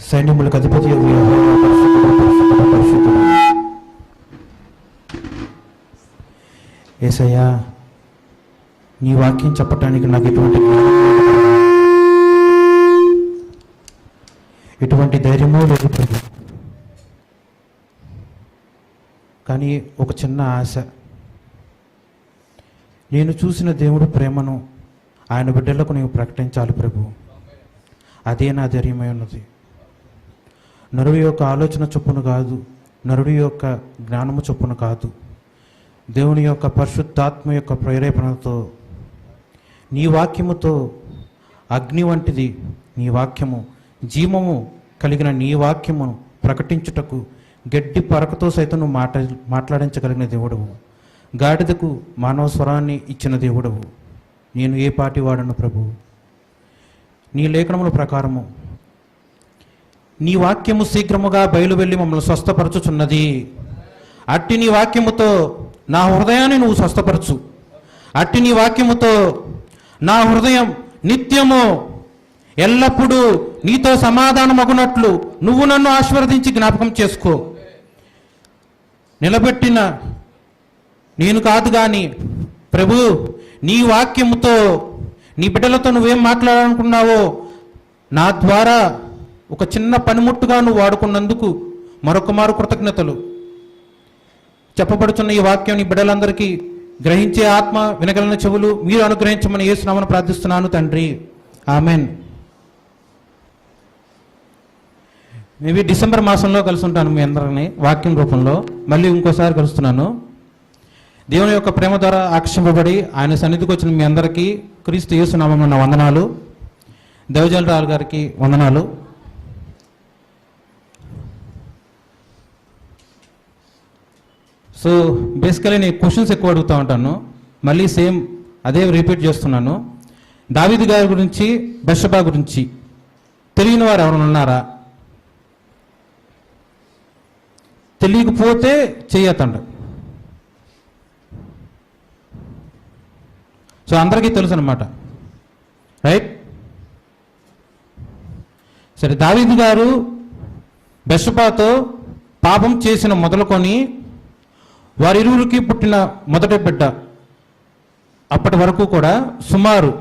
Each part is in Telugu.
సైన్యములకు అధిపతి యెహోవా పరిశుద్ధుడు, పరిశుద్ధుడు, పరిశుద్ధుడు. యేసయ్యా, నీ వాక్యం చెప్పటానికి నాకు ఎటువంటి ధైర్యమో లేదు ప్రభు. కానీ ఒక చిన్న ఆశ, నేను చూసిన దేవుడు ప్రేమను ఆయన బిడ్డలకు నేను ప్రకటించాలి ప్రభు. అదే నా ధైర్యమై ఉన్నది. నరుడి యొక్క ఆలోచన చొప్పున కాదు, నరుడి యొక్క జ్ఞానము చొప్పున కాదు, దేవుని యొక్క పరిశుద్ధాత్మ యొక్క ప్రేరేపణతో, నీ వాక్యముతో, అగ్ని వంటిది నీ వాక్యము, జీవము కలిగిన నీ వాక్యమును ప్రకటించుటకు గడ్డి పరకతో సైతం నువ్వు మాట్లాడించగలిగిన దేవుడవు. గాడిదకు మానవ స్వరాన్ని ఇచ్చిన దేవుడవు. నేను ఏ పాటి వాడను ప్రభు. నీ లేఖనముల ప్రకారము నీ వాక్యము శీఘ్రముగా బయలువెళ్ళి మమ్మల్ని స్వస్థపరచుచున్నది. అట్టి నీ వాక్యముతో నా హృదయాన్ని నువ్వు స్వస్థపరచు. అట్టి నీ వాక్యముతో నా హృదయం నిత్యము ఎల్లప్పుడూ నీతో సమాధానమగునట్లు నువ్వు నన్ను ఆశీర్వదించి జ్ఞాపకం చేసుకో. నిలబెట్టిన నేను కాదు కానీ ప్రభు, నీ వాక్యముతో నీ బిడ్డలతో నువ్వేం మాట్లాడాలనుకున్నావో నా ద్వారా ఒక చిన్న పనిముట్టుగా నువ్వు వాడుకున్నందుకు మరొక మారు కృతజ్ఞతలు. చెప్పబడుతున్న ఈ వాక్యం నీ బిడ్డలందరికీ గ్రహించే ఆత్మ, వినగలిగిన చెవులు మీరు అనుగ్రహించమని యేసునామమున ప్రార్థిస్తున్నాను తండ్రి, ఆమెన్. మేబీ డిసెంబర్ మాసంలో కలిసి ఉంటాను మీ అందరినీ వాక్యం రూపంలో. మళ్ళీ ఇంకోసారి కలుస్తున్నాను. దేవుని యొక్క ప్రేమ ద్వారా ఆకర్షింపబడి ఆయన సన్నిధికి వచ్చిన మీ అందరికీ క్రీస్తు యేసునామమున నా వందనాలు. దేవజలరాలు గారికి వందనాలు. సో బేసికలీ నేను క్వశ్చన్స్ ఎక్కువ అడుగుతూ ఉంటాను, మళ్ళీ సేమ్ అదే రిపీట్ చేస్తున్నాను. దావీదు గారి గురించి, బెత్షెబా గురించి తెలియని వారు ఎవరైనా ఉన్నారా? తెలియకపోతే చెయ్యతండి. సో అందరికీ తెలుసు అనమాట, రైట్? సరే, దావీదు గారు బెత్షెబాతో పాపం చేసిన మొదలుకొని వారిరువురికి పుట్టిన మొదటి బిడ్డ అప్పటి వరకు కూడా సుమారు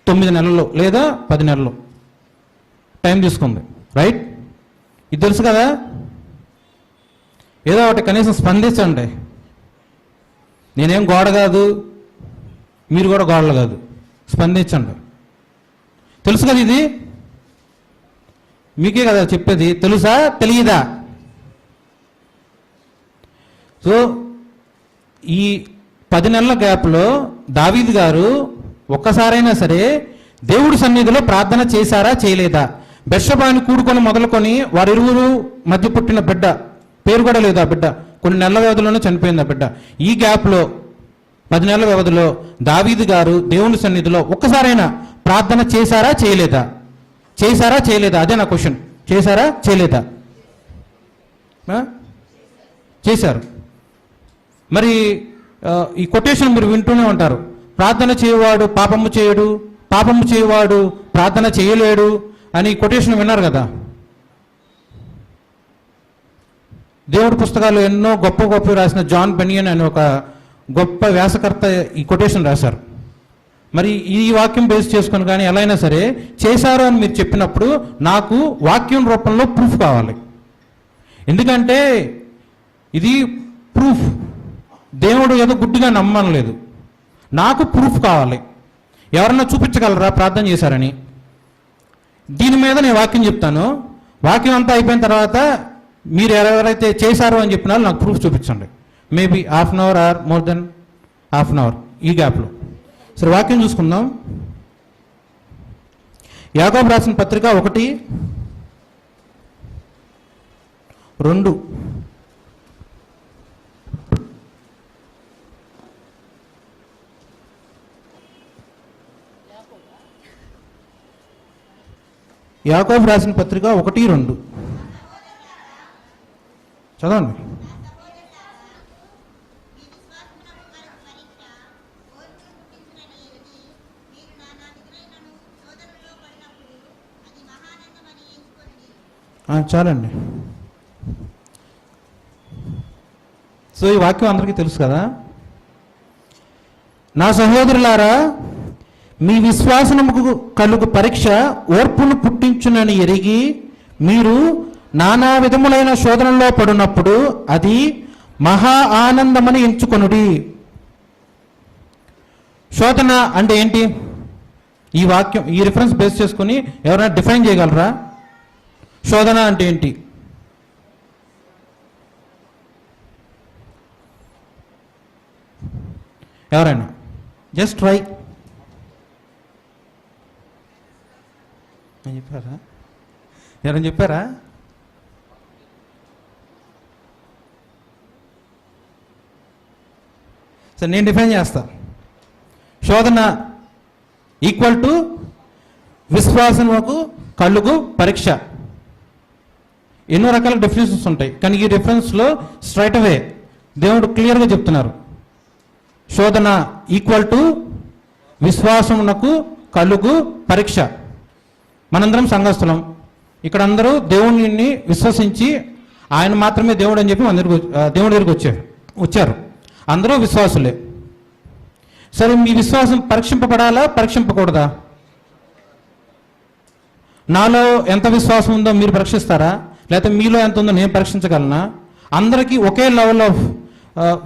9 నెలలు లేదా 10 నెలలు టైం తీసుకుంది, రైట్? ఇది తెలుసు కదా. ఏదో ఒకటి కనీసం స్పందించండి. నేనేం గోడ కాదు, మీరు కూడా గోడలు కాదు, స్పందించండి. తెలుసు కదా, ఇది మీకే కదా చెప్పేది. తెలుసా తెలియదా? సో ఈ 10 నెలల గ్యాప్లో దావీదు గారు ఒక్కసారైనా సరే దేవుడి సన్నిధిలో ప్రార్థన చేశారా చేయలేదా? బెత్షెబాని కూడుకొని మొదలుకొని వారిరువురు మధ్య పుట్టిన బిడ్డ పేరు కూడా లేదు. ఆ బిడ్డ కొన్ని నెలల వ్యవధిలోనే చనిపోయింది. ఆ బిడ్డ ఈ గ్యాప్లో 10 నెలల వ్యవధిలో దావీదు గారు దేవుని సన్నిధిలో ఒక్కసారైనా ప్రార్థన చేశారా చేయలేదా? చేశారా చేయలేదా? అదే నా క్వశ్చన్. చేశారా చేయలేదా? చేశారు. మరి ఈ కొటేషన్ మీరు వింటూనే ఉంటారు. ప్రార్థన చేయవాడు పాపము చేయడు, పాపము చేయవాడు ప్రార్థన చేయలేడు అని కొటేషన్ విన్నారు కదా. దేవుడి పుస్తకాలు ఎన్నో గొప్ప గొప్ప రాసిన జాన్ బెనియన్ అని ఒక గొప్ప వ్యాసకర్త ఈ కొటేషన్ రాశారు. మరి ఈ వాక్యం బేస్ చేసుకొని కానీ ఎలా అయినా సరే చేశారు అని మీరు చెప్పినప్పుడు నాకు వాక్యం రూపంలో ప్రూఫ్ కావాలి. ఎందుకంటే ఇది ప్రూఫ్. దేవుడు ఏదో గుడ్డిగా నమ్మలేదు, నాకు ప్రూఫ్ కావాలి. ఎవరన్నా చూపించగలరా ప్రార్థన చేశారని? దీని మీద నేను వాక్యం చెప్తాను. వాక్యం అంతా అయిపోయిన తర్వాత మీరు ఎవరైతే చేశారో అని చెప్పినారో నాకు ప్రూఫ్ చూపించండి. Maybe half an hour or more than half an hour ఈ గ్యాప్లో. సరే, వాక్యం చూసుకుందాం. యాకోబు రాసిన పత్రిక 1:2. యాకోబు రాసిన పత్రిక 1:2 చదవండి. చాలండి. సో ఈ వాక్యం అందరికీ తెలుసు కదా. నా సహోదరులారా, మీ విశ్వాసముకు కలుగు పరీక్ష ఓర్పును పుట్టించునని ఎరిగి మీరు నానా విధములైన శోధనలో పడినప్పుడు అది మహా ఆనందమని ఎంచుకొనుడి. శోధన అంటే ఏంటి? ఈ వాక్యం, ఈ రిఫరెన్స్ బేస్ చేసుకుని ఎవరైనా డిఫైన్ చేయగలరా? శోధన అంటే ఏంటి? ఎవరైనా జస్ట్ ట్రై. చెప్పారా? ఎవరైనా చెప్పారా? సరే, నేను డిఫైన్ చేస్తా. శోధన ఈక్వల్ టు విశ్వాసముకు కలుగు పరీక్ష. ఎన్నో రకాల డెఫినేషన్స్ ఉంటాయి, కానీ ఈ డిఫరెన్స్లో స్ట్రైట్ అవే దేవుడు క్లియర్గా చెప్తున్నారు. శోధన ఈక్వల్ టు విశ్వాసమునకు కలుగు పరీక్ష. మనందరం సంఘస్థులం. ఇక్కడ అందరూ దేవుడిని విశ్వసించి ఆయన మాత్రమే దేవుడు అని చెప్పి దేవుడి దగ్గరికి వచ్చారు. అందరూ విశ్వాసులే. సరే, మీ విశ్వాసం పరీక్షింపబడాలా, పరీక్షింపకూడదా? నాలో ఎంత విశ్వాసం ఉందో మీరు పరీక్షిస్తారా? లేకపోతే మీలో ఎంత ఉందో నేను పరీక్షించగలనా? అందరికీ ఒకే లెవెల్ ఆఫ్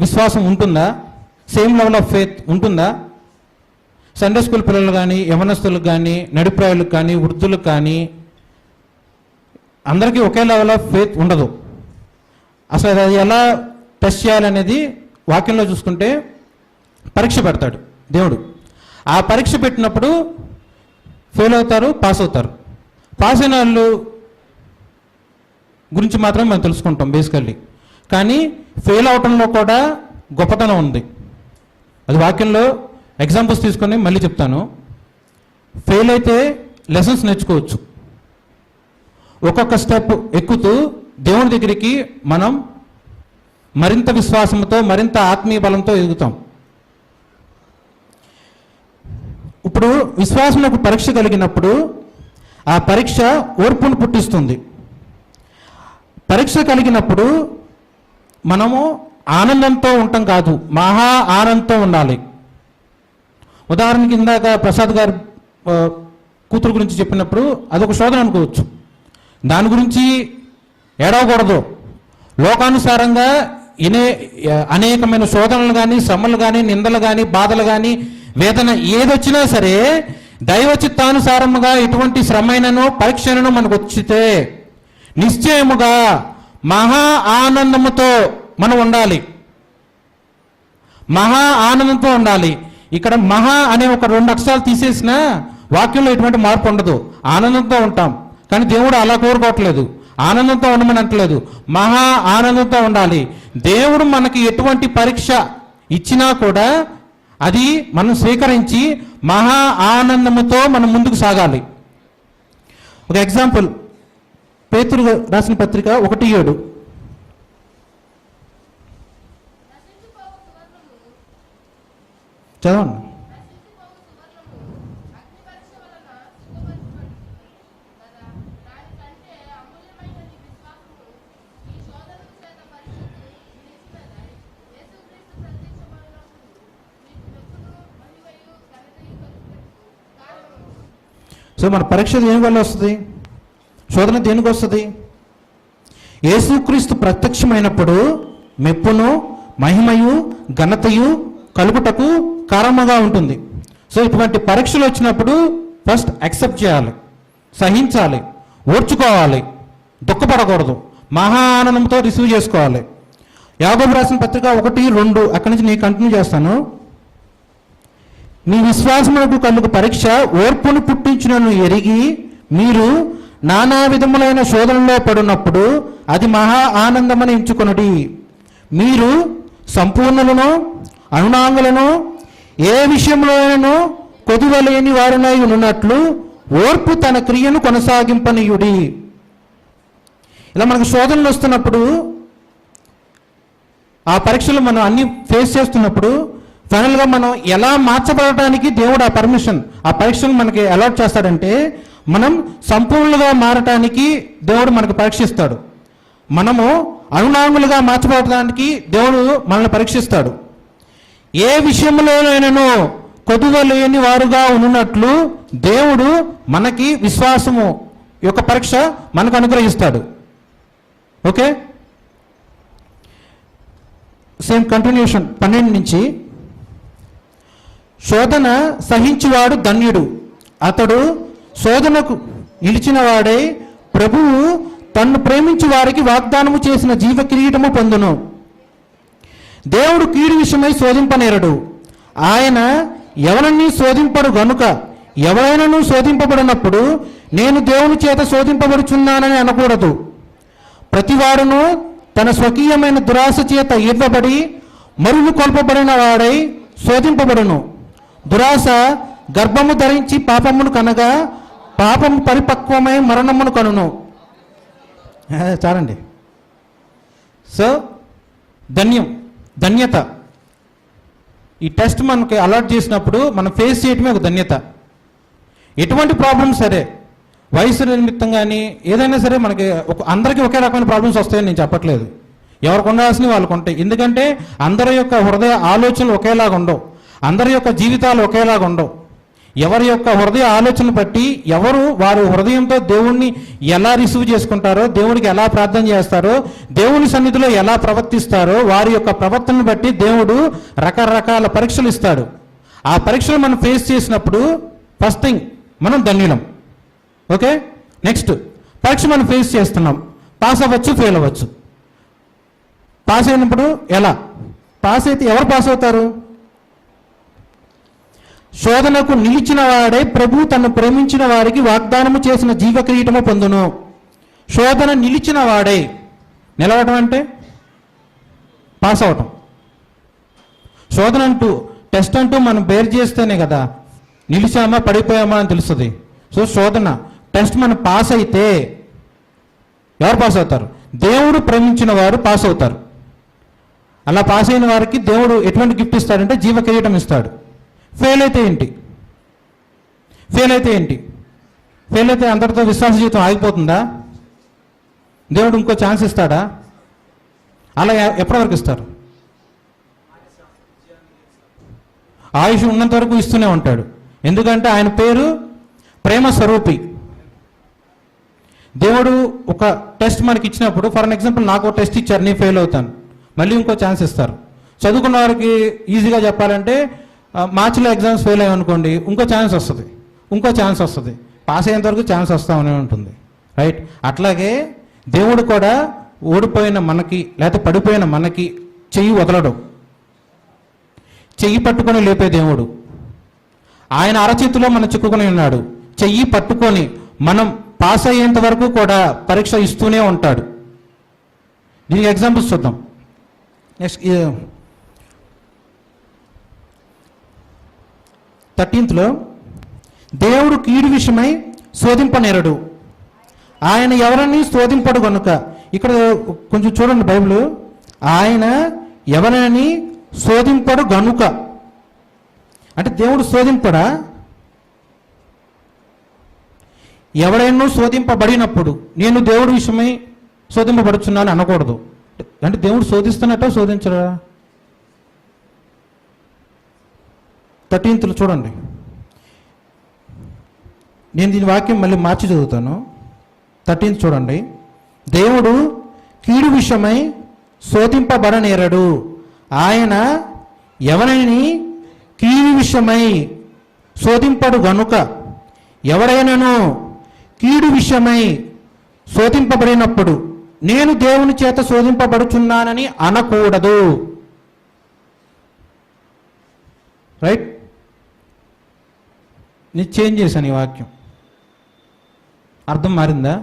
విశ్వాసం ఉంటుందా? సేమ్ లెవెల్ ఆఫ్ ఫెయిత్ ఉంటుందా? సండే స్కూల్ పిల్లలు కానీ, యవనస్తులకు కానీ, నడిప్రాయులకు కానీ, వృద్ధులకు కానీ అందరికీ ఒకే లెవెల్ ఆఫ్ ఫెయిత్ ఉండదు. అసలు అది ఎలా టెస్ట్ చేయాలనేది వాక్యంలో చూసుకుంటే పరీక్ష పెడతాడు దేవుడు. ఆ పరీక్ష పెట్టినప్పుడు ఫెయిల్ అవుతారు, పాస్ అవుతారు. పాస్ అయిన వాళ్ళు గురించి మాత్రం మనం తెలుసుకుంటాం బేసికల్లీ. కానీ ఫెయిల్ అవటంలో కూడా గొప్పతనం ఉంది. అది వాక్యంలో ఎగ్జాంపుల్స్ తీసుకొని మళ్ళీ చెప్తాను. ఫెయిల్ అయితే లెసన్స్ నేర్చుకోవచ్చు. ఒక్కొక్క స్టెప్ ఎక్కుతూ దేవుని దగ్గరికి మనం మరింత విశ్వాసంతో, మరింత ఆత్మీయ బలంతో ఎదుగుతాం. ఇప్పుడు విశ్వాసంలో పరీక్ష కలిగినప్పుడు ఆ పరీక్ష ఓర్పును పుట్టిస్తుంది. పరీక్ష కలిగినప్పుడు మనము ఆనందంతో ఉంటాం కాదు, మహా ఆనందంతో ఉండాలి. ఉదాహరణకి ఇందాక ప్రసాద్ గారు కూతురు గురించి చెప్పినప్పుడు అదొక శోధన అనుకోవచ్చు. దాని గురించి ఏడవకూడదు. లోకానుసారంగా అనేకమైన శోధనలు కానీ, శ్రమలు కానీ, నిందలు కానీ, బాధలు కానీ, వేదన ఏదొచ్చినా సరే దైవ చిత్తానుసారముగా ఎటువంటి శ్రమైనను పరీక్షను మనకు వచ్చితే నిశ్చయముగా మహా ఆనందముతో మనం ఉండాలి. మహా ఆనందంతో ఉండాలి. ఇక్కడ మహా అనే ఒక 2 అక్షరాలు తీసేసిన వాక్యంలో ఎటువంటి మార్పు ఉండదు. ఆనందంతో ఉంటాం. కానీ దేవుడు అలా కోరుకోవట్లేదు. ఆనందంతో ఉండమని అంటలేదు, మహా ఆనందంతో ఉండాలి. దేవుడు మనకి ఎటువంటి పరీక్ష ఇచ్చినా కూడా అది మనం స్వీకరించి మహా ఆనందముతో మనం ముందుకు సాగాలి. ఒక ఎగ్జాంపుల్, పేతురు రాసిన పత్రిక 1:7. చదవండి. సో మన పరీక్ష దేని వల్ల వస్తుంది? శోధన దేనికి వస్తుంది? యేసుక్రీస్తు ప్రత్యక్షమైనప్పుడు మెప్పును, మహిమయు, ఘనతయు కలుగుటకు కారణంగా ఉంటుంది. సో ఇటువంటి పరీక్షలు వచ్చినప్పుడు ఫస్ట్ యాక్సెప్ట్ చేయాలి, సహించాలి, ఓర్చుకోవాలి, దుఃఖపడకూడదు, మహా ఆనందంతో రిసీవ్ చేసుకోవాలి. యాకోబు రాసిన పత్రిక 1:2 అక్కడి నుంచి నేను కంటిన్యూ చేస్తాను. మీ విశ్వాసమునకు కలుగు పరీక్ష ఓర్పును పుట్టించునను ఎరిగి మీరు నానా విధములైన శోధనలో పడినప్పుడు అది మహా ఆనందమని ఎంచుకొనుడి. మీరు సంపూర్ణులను, అనునాంగులను, ఏ విషయంలోనూ కొదువలేని వారునై ఉన్నట్లు ఓర్పు తన క్రియను కొనసాగింపనీయుడి. ఇలా మనకు శోధనలు వస్తున్నప్పుడు, ఆ పరీక్షలు మనం అన్ని ఫేస్ చేస్తున్నప్పుడు ఫైనల్గా మనం ఎలా మార్చబడటానికి దేవుడు ఆ పర్మిషన్, ఆ పరీక్షను మనకి అలాట్ చేస్తాడంటే మనం సంపూర్ణంగా మారటానికి దేవుడు మనకు పరీక్షిస్తాడు. మనము అణునాంగులుగా మార్చబడటానికి దేవుడు మనల్ని పరీక్షిస్తాడు. ఏ విషయంలోనైనాను కొదువ లేని వారుగా ఉన్నట్లు దేవుడు మనకి విశ్వాసము యొక్క పరీక్ష మనకు అనుగ్రహిస్తాడు. ఓకే, సేమ్ కంటిన్యూషన్ 12 నుంచి. శోధన సహించువాడు ధన్యుడు, అతడు శోధనకు నిలిచిన వాడై ప్రభువు తన్ను ప్రేమించు వారికి వాగ్దానము చేసిన జీవ కిరీటము పొందును. దేవుడు కీడు విషయమై శోధింపనేరడు, ఆయన ఎవరిని శోధింపడు గనుక ఎవరైనాను శోధింపబడినప్పుడు నేను దేవుని చేత శోధింపబడుచున్నానని అనకూడదు. ప్రతివాడును తన స్వకీయమైన దురాశ చేత ఈర్వబడి మరుగు కొల్పబడిన వాడై శోధింపబడును. దురాశ గర్భము ధరించి పాపమును కనగా పాపము పరిపక్వమై మరణమును కనును. చాలండి. సో ధన్యత. ఈ టెస్ట్ మనకి అలర్ట్ చేసినప్పుడు మనం ఫేస్ చేయటమే ఒక ధన్యత. ఎటువంటి ప్రాబ్లమ్స్ సరే, వయసు నిమిత్తం కానీ ఏదైనా సరే, మనకి అందరికీ ఒకే రకమైన ప్రాబ్లమ్స్ వస్తాయని నేను చెప్పట్లేదు. ఎవరికి ఉండాల్సినవి వాళ్ళకు ఉంటాయి. ఎందుకంటే అందరి యొక్క హృదయ ఆలోచనలు ఒకేలాగా ఉండవు, అందరి యొక్క జీవితాలు ఒకేలాగా ఉండవు. ఎవరి యొక్క హృదయ ఆలోచనలు బట్టి ఎవరు వారి హృదయంతో దేవుణ్ణి ఎలా రిసీవ్ చేసుకుంటారో, దేవుడికి ఎలా ప్రార్థన చేస్తారో, దేవుని సన్నిధిలో ఎలా ప్రవర్తిస్తారో, వారి యొక్క ప్రవర్తనను బట్టి దేవుడు రకరకాల పరీక్షలు ఇస్తాడు. ఆ పరీక్షలు మనం ఫేస్ చేసినప్పుడు ఫస్ట్ థింగ్ మనం ధన్యులం. ఓకే, నెక్స్ట్ పరీక్ష మనం ఫేస్ చేస్తున్నాం, పాస్ అవ్వచ్చు, ఫెయిల్ అవ్వచ్చు. పాస్ అయినప్పుడు ఎలా? పాస్ అయితే ఎవరు పాస్ అవుతారు? శోధనకు నిలిచిన వాడే ప్రభు తను ప్రేమించిన వారికి వాగ్దానము చేసిన జీవ కిరీటము పొందును. శోధన నిలిచిన వాడే, నిలవటం అంటే పాస్ అవటం. శోధన అంటూ టెస్ట్ అంటూ మనం బేర్ చేస్తేనే కదా నిలిచామా పడిపోయామా అని తెలుస్తుంది. సో శోధన టెస్ట్ మనం పాస్ అయితే ఎవరు పాస్ అవుతారు? దేవుడు ప్రేమించిన వారు పాస్ అవుతారు. అలా పాస్ అయిన వారికి దేవుడు ఎటువంటి గిఫ్ట్ ఇస్తాడంటే జీవ కిరీటం ఇస్తాడు. ఫెయిల్ అయితే ఏంటి? ఫెయిల్ అయితే అందరితో విశ్వాస జీవితం ఆగిపోతుందా? దేవుడు ఇంకో ఛాన్స్ ఇస్తాడా? అలా ఎప్పటి వరకు ఇస్తారు? ఆయుష్ ఉన్నంత వరకు ఇస్తూనే ఉంటాడు. ఎందుకంటే ఆయన పేరు ప్రేమ స్వరూపి. దేవుడు ఒక టెస్ట్ మనకి ఇచ్చినప్పుడు, ఫర్ అన్ ఎగ్జాంపుల్ నాకు ఒక టెస్ట్ ఇచ్చారు, నేను ఫెయిల్ అవుతాను, మళ్ళీ ఇంకో ఛాన్స్ ఇస్తారు. చదువుకున్న వారికి ఈజీగా చెప్పాలంటే మార్చిలో ఎగ్జామ్స్ ఫెయిల్ అయ్యామనుకోండి, ఇంకో ఛాన్స్ వస్తుంది, పాస్ అయ్యేంత వరకు ఛాన్స్ వస్తామనే ఉంటుంది. రైట్? అట్లాగే దేవుడు కూడా ఓడిపోయిన మనకి లేకపోతే పడిపోయిన మనకి చెయ్యి వదలడం, చెయ్యి పట్టుకొని లేపే దేవుడు. ఆయన అరచేతిలో మనం చిక్కుకొని ఉన్నాడు. చెయ్యి పట్టుకొని మనం పాస్ అయ్యేంత వరకు కూడా పరీక్ష ఇస్తూనే ఉంటాడు. దీనికి ఎగ్జాంపుల్స్ చూద్దాం. నెక్స్ట్ 13th దేవుడు కీడు విషయమై శోధింపనేరడు, ఆయన ఎవరిని శోధింపడు కనుక. ఇక్కడ కొంచెం చూడండి బైబిల్. ఆయన ఎవరిని శోధింపడు గనుక అంటే దేవుడు శోధింపడా? ఎవడైనా శోధింపబడినప్పుడు నేను దేవుడి విషయమై శోధింపబడుచున్నాను అనకూడదు. అంటే దేవుడు శోధిస్తున్నట్ట శోధించడా? 13th చూడండి. నేను దీని వాక్యం మళ్ళీ మార్చి చదువుతాను. 13th చూడండి. దేవుడు కీడు విషయమై శోధింపబడనేరడు, ఆయన ఎవరిని కీడు విషయమై శోధింపడు గనుక ఎవడైనాను కీడు విషయమై శోధింపబడినప్పుడు నేను దేవుని చేత శోధింపబడుచున్నానని అనకూడదు. రైట్? నేను చేంజ్ చేశాను ఈ వాక్యం. అర్థం మారిందా?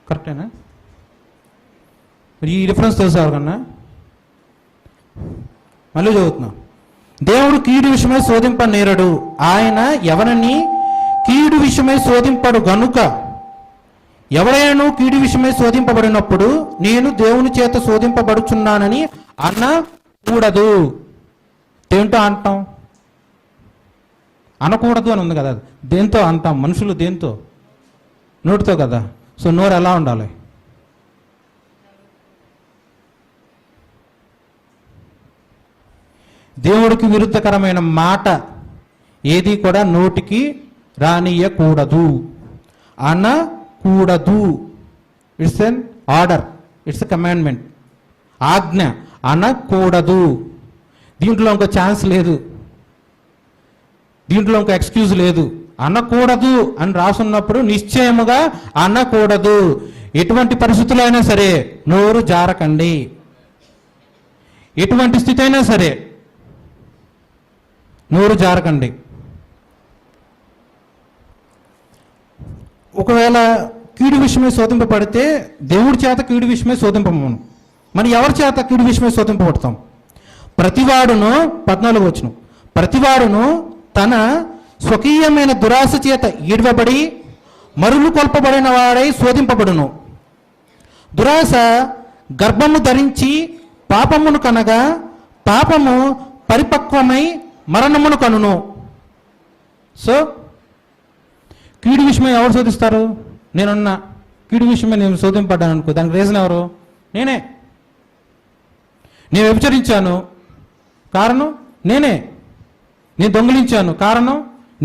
కరెక్టేనా? ఈ రిఫరెన్స్ తెలుసా ఎవరికన్నా? మళ్ళీ చదువుతున్నా. దేవుడు కీడు విషయమై శోధింపనేరడు, ఆయన ఎవరిని కీడు విషయమై శోధింపడు గనుక ఎవరైనా కీడు విషయమై శోధింపబడినప్పుడు నేను దేవుని చేత శోధింపబడుచున్నానని అనకూడదు. ఏంటో అంటాం? అనకూడదు అని ఉంది కదా, దేంతో అంటాం మనుషులు? దేంతో? నోటితో కదా. సో నోరు ఎలా ఉండాలి? దేవుడికి విరుద్ధకరమైన మాట ఏది కూడా నోటికి రానియకూడదు, అనకూడదు. It's an order, it's a commandment, ఆజ్ఞ. అనకూడదు. దీంట్లో ఇంకో ఛాన్స్ లేదు, దీంట్లో ఇంకో ఎక్స్క్యూజ్ లేదు. అనకూడదు అని రాసున్నప్పుడు నిశ్చయముగా అనకూడదు. ఎటువంటి పరిస్థితుల్లో అయినా సరే నోరు జారకండి, ఎటువంటి స్థితి అయినా సరే నోరు జారకండి. ఒకవేళ కీడు విషయమే శోధింపబడితే దేవుడి చేత కీడు విషయమే శోధింపమను. మరి ఎవరి చేత కీడు విషయమే శోధింపబడతాం? ప్రతివాడును 14 వచనం, ప్రతివాడును తన స్వకీయమైన దురాశ చేత ఈడ్వబడి మరులు కొల్పబడిన వాడై శోధింపబడును. దురాశ గర్భము ధరించి పాపమును కనగా పాపము పరిపక్వమై మరణమును కనును. సో కీడు విషయమే ఎవరు శోధిస్తారు? నేనున్నా కీడు విషయమే నేను శోధింపడ్డాను అనుకో, దానికి రీజన్ ఎవరు? నేనే. నేను వ్యభిచరించాను, కారణం నేనే. నేను దొంగిలించాను, కారణం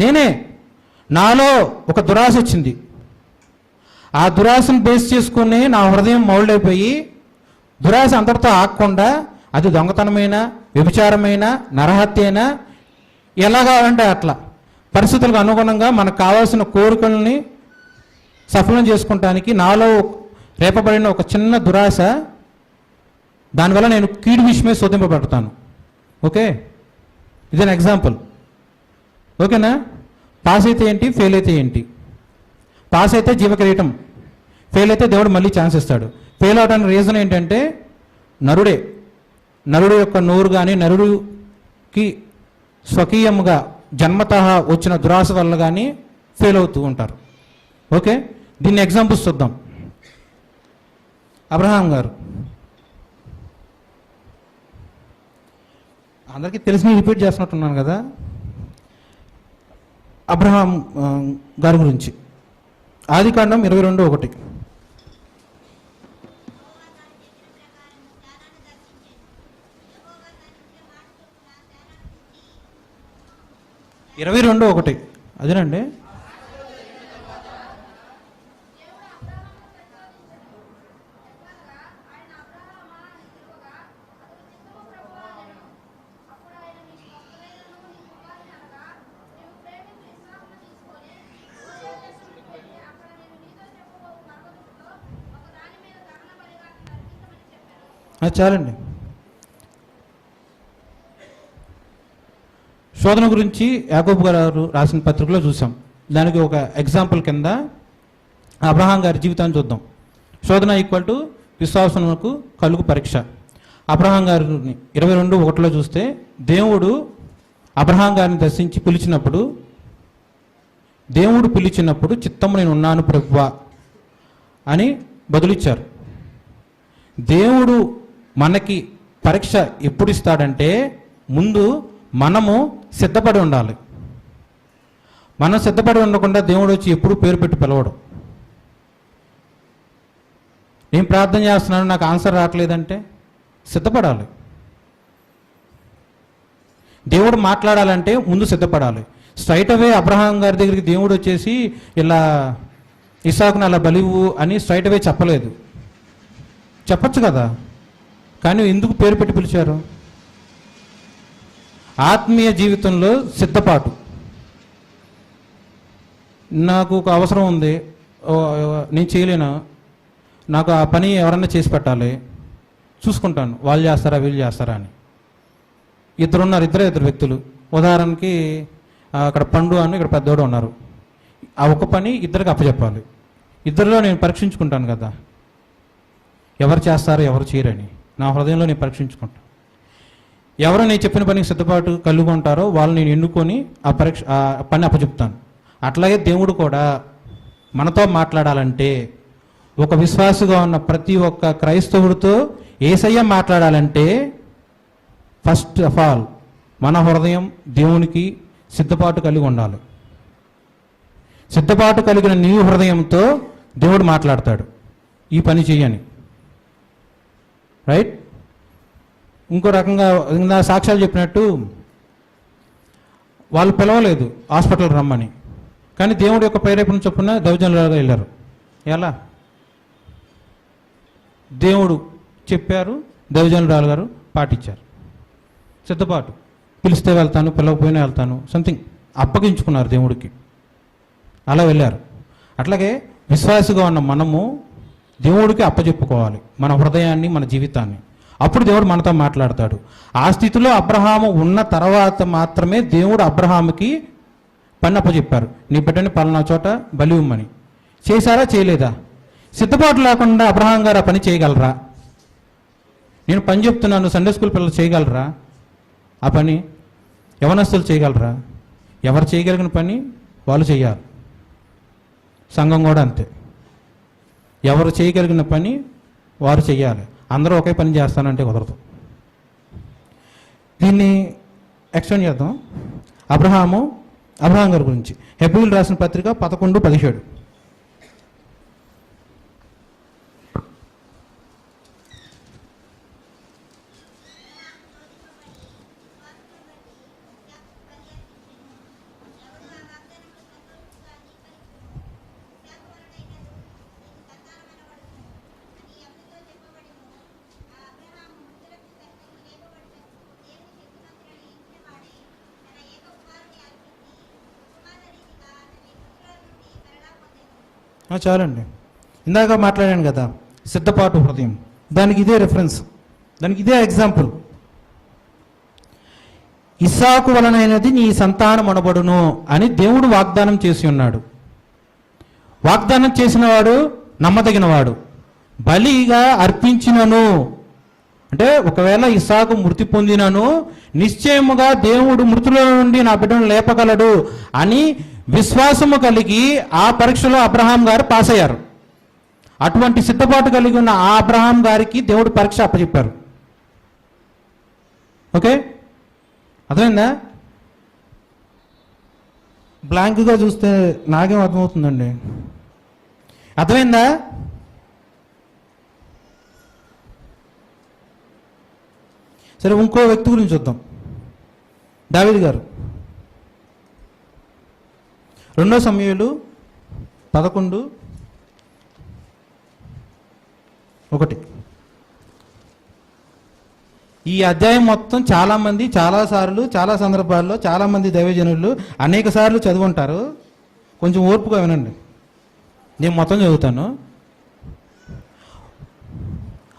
నేనే. నాలో ఒక దురాశ వచ్చింది, ఆ దురాశను బేస్ చేసుకుని నా హృదయం మౌళ్ళైపోయి దురాశ అంతటితో ఆగకుండా అది దొంగతనమైన, వ్యభిచారమైన, నరహత్యైనా ఎలాగా అంటే అట్లా పరిస్థితులకు అనుగుణంగా మనకు కావాల్సిన కోరికల్ని సఫలం చేసుకుంటానికి నాలో రేపబడిన ఒక చిన్న దురాశ, దానివల్ల నేను కీడు విషయమే శోధింపబడతాను. ఓకే, ఇదేనా ఎగ్జాంపుల్? ఓకేనా? పాస్ అయితే ఏంటి, ఫెయిల్ అయితే ఏంటి? పాస్ అయితే జీవకిరీటం, ఫెయిల్ అయితే దేవుడు మళ్ళీ ఛాన్స్ ఇస్తాడు. ఫెయిల్ అవడానికి రీజన్ ఏంటంటే నరుడు యొక్క నోరు కానీ నరుడుకి స్వకీయముగా జన్మతః వచ్చిన దురాశ వల్ల కానీ ఫెయిల్ అవుతూ ఉంటారు. ఓకే, దీన్ని ఎగ్జాంపుల్స్ చూద్దాం. అబ్రహాం గారు, అందరికీ తెలిసి రిపీట్ చేస్తున్నట్టున్నాను కదా. అబ్రహాం గారి గురించి ఆదికాండం 22:1. అదేనండి. చాలండి. శోధన గురించి యాకోబు గారు రాసిన పత్రికలో చూసాం. దానికి ఒక ఎగ్జాంపుల్ కింద అబ్రహాం గారి జీవితాన్ని చూద్దాం. శోధన ఈక్వల్ టు విశ్వాసమునకు కలుగు పరీక్ష. అబ్రహాం గారిని 22:1 చూస్తే దేవుడు అబ్రహాం గారిని దర్శించి పిలిచినప్పుడు చిత్తము నేను ఉన్నాను ప్రభువా అని బదులిచ్చారు. దేవుడు మనకి పరీక్ష ఎప్పుడు ఇస్తాడంటే ముందు మనము సిద్ధపడి ఉండాలి. మనం సిద్ధపడి ఉండకుండా దేవుడు వచ్చి ఎప్పుడు పేరు పెట్టి పిలవడం. నేను ప్రార్థన చేస్తున్నాను, నాకు ఆన్సర్ రావట్లేదంటే సిద్ధపడాలి. దేవుడు మాట్లాడాలంటే ముందు సిద్ధపడాలి. స్ట్రైట్ అవే అబ్రహాం గారి దగ్గరికి దేవుడు వచ్చేసి ఇలా ఇసాకుని అలా బలివు అని స్ట్రైట్ అవే చెప్పలేదు. చెప్పచ్చు కదా, కానీ ఎందుకు పేరు పెట్టి పిలిచారు? ఆత్మీయ జీవితంలో సిద్ధపాటు. నాకు ఒక అవసరం ఉంది, నేను చేయలేను, నాకు ఆ పని ఎవరన్నా చేసి పెట్టాలి, చూసుకుంటాను, వాళ్ళు చేస్తారా వీళ్ళు చేస్తారా అని. ఇద్దరు వ్యక్తులు, ఉదాహరణకి అక్కడ పండు అని ఇక్కడ పెద్దోడు ఉన్నారు. ఆ ఒక పని ఇద్దరికి అప్పచెప్పాలి. ఇద్దరిలో నేను పరీక్షించుకుంటాను కదా, ఎవరు చేస్తారు ఎవరు చేయరని నా హృదయంలో నేను పరీక్షించుకుంటాను. ఎవరు నేను చెప్పిన పనికి సిద్ధపాటు కలిగి ఉంటారో వాళ్ళు నేను ఎన్నుకొని ఆ పని అప్పచెప్తాను. అట్లాగే దేవుడు కూడా మనతో మాట్లాడాలంటే, ఒక విశ్వాసిగా ఉన్న ప్రతి ఒక్క క్రైస్తవుడితో యేసయ్య మాట్లాడాలంటే ఫస్ట్ ఆఫ్ ఆల్ మన హృదయం దేవునికి సిద్ధపాటు కలిగి ఉండాలి. సిద్ధపాటు కలిగిన నీ హృదయంతో దేవుడు మాట్లాడతాడు, ఈ పని చెయ్యని. రైట్? ఇంకో రకంగా నా సాక్ష్యాలు చెప్పినట్టు వాళ్ళు పిలవలేదు హాస్పిటల్ రమ్మని, కానీ దేవుడి యొక్క ప్రేరేపణ చొప్పున దైవజనులుగా వెళ్ళారు. ఎలా? దేవుడు చెప్పారు, దైవజనురాలు గారు పాటించారు. సిద్ధపాటు, పిలిస్తే వెళ్తాను, పిలవకపోయినా వెళ్తాను, సంథింగ్ అప్పగించుకున్నారు దేవుడికి, అలా వెళ్ళారు. అట్లాగే విశ్వాసిగా ఉన్న మనము దేవుడికి అప్పచెప్పుకోవాలి మన హృదయాన్ని, మన జీవితాన్ని. అప్పుడు దేవుడు మనతో మాట్లాడతాడు. ఆ స్థితిలో అబ్రహాము ఉన్న తర్వాత మాత్రమే దేవుడు అబ్రహాముకి పని అప్పచెప్పారు. నీ బిడ్డని పలానా చోట బలి ఇవ్వమని. చేశారా? చేయలేదా? సిద్ధపాటు లేకుండా అబ్రహాం గారు ఆ పని చేయగలరా? నేను పని చెప్తున్నాను, సండే స్కూల్ పిల్లలు చేయగలరా ఆ పని? యవనస్తులు చేయగలరా? ఎవరు చేయగలిగిన పని వాళ్ళు చేయాలి. సంఘం కూడా అంతే, ఎవరు చేయగలిగిన పని వారు చేయాలి. అందరూ ఒకే పని చేస్తానంటే కుదరదు. దీన్ని ఎక్స్ప్లెయిన్ చేద్దాం. అబ్రహాం గారి గురించి హెబ్రీయులు రాసిన పత్రిక 11:17. చాలండి, ఇందాక మాట్లాడాను కదా సిద్ధపాటు హృదయం, దానికి ఇదే రెఫరెన్స్, దానికి ఇదే ఎగ్జాంపుల్. ఇస్సాకు వలనైనది నీ సంతానం అనబడును అని దేవుడు వాగ్దానం చేసి ఉన్నాడు. వాగ్దానం చేసినవాడు నమ్మదగినవాడు. బలిగా అర్పించినను అంటే ఒకవేళ ఇస్సాకు మృతి పొందినను నిశ్చయముగా దేవుడు మృతుల నుండి నా బిడ్డను లేపగలడు అని విశ్వాసము కలిగి ఆ పరీక్షలో అబ్రహాం గారు పాస్ అయ్యారు. అటువంటి సిద్ధపాటు కలిగి ఉన్న ఆ అబ్రహాం గారికి దేవుడు పరీక్ష అప్పచెప్పారు. ఓకే, అర్థమైందా? బ్లాంక్గా చూస్తే నాకేం అర్థమవుతుందండి. అర్థమైందా? సరే, ఇంకో వ్యక్తి గురించి చూద్దాం. దావీదు గారు. 2 సమూయేలు 11:1. ఈ అధ్యాయం మొత్తం చాలామంది చాలాసార్లు చాలా సందర్భాల్లో చాలామంది దైవజనులు అనేక సార్లు చదువుంటారు. కొంచెం ఓర్పుగా వినండి, నేను మొత్తం చదువుతాను.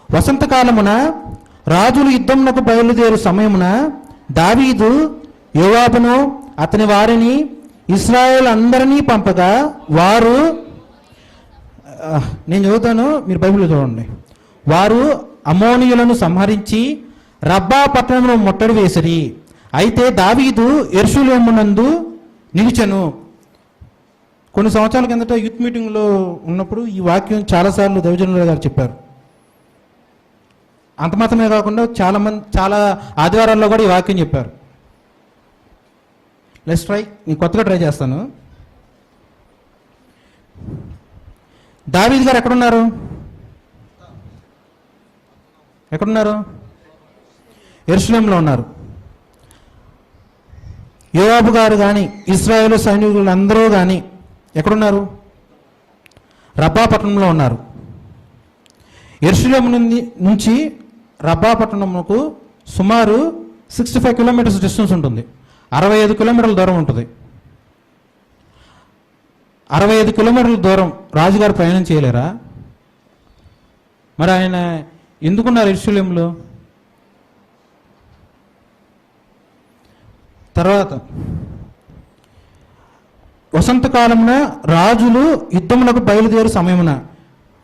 వసంతకాలమున రాజులు యుద్ధమునకు బయలుదేరు సమయమున దావీదు యోవాబును అతని వారిని ఇశ్రాయేల్ అందరినీ పంపగా వారు, నేను చదువుతాను, మీరు బైబిల్లో చూడండి. వారు అమ్మోనీయులను సంహరించి రబ్బా పట్టణంలో ముట్టడి వేసిరి. అయితే దావీదు యెరూషలేమునందు నిలిచెను. కొన్ని సంవత్సరాల కిందట యూత్ మీటింగ్లో ఉన్నప్పుడు ఈ వాక్యం చాలాసార్లు దైవజనుల గారు చెప్పారు. అంత మాత్రమే కాకుండా చాలా ఆదివారాల్లో కూడా ఈ వాక్యం చెప్పారు. లెట్స్ ట్రై, నేను కొత్తగా ట్రై చేస్తాను. దావీదు గారు ఎక్కడున్నారు? యెరూషలేములో ఉన్నారు. యోవాబు గారు కానీ ఇశ్రాయేలు సైనికులు అందరూ కానీ ఎక్కడున్నారు? రబ్బా పట్టణంలో ఉన్నారు. యెరూషలేము నుంచి రబ్బా పట్టణముకు సుమారు 65 కిలోమీటర్స్ డిస్టెన్స్ ఉంటుంది. 65 కిలోమీటర్ల దూరం ఉంటుంది. 65 కిలోమీటర్ల దూరం రాజుగారు ప్రయాణం చేయలేరా? మరి ఆయన ఎందుకున్నారు యెరూషలేములో? తర్వాత వసంతకాలమున రాజులు యుద్ధములకు బయలుదేరు సమయమున.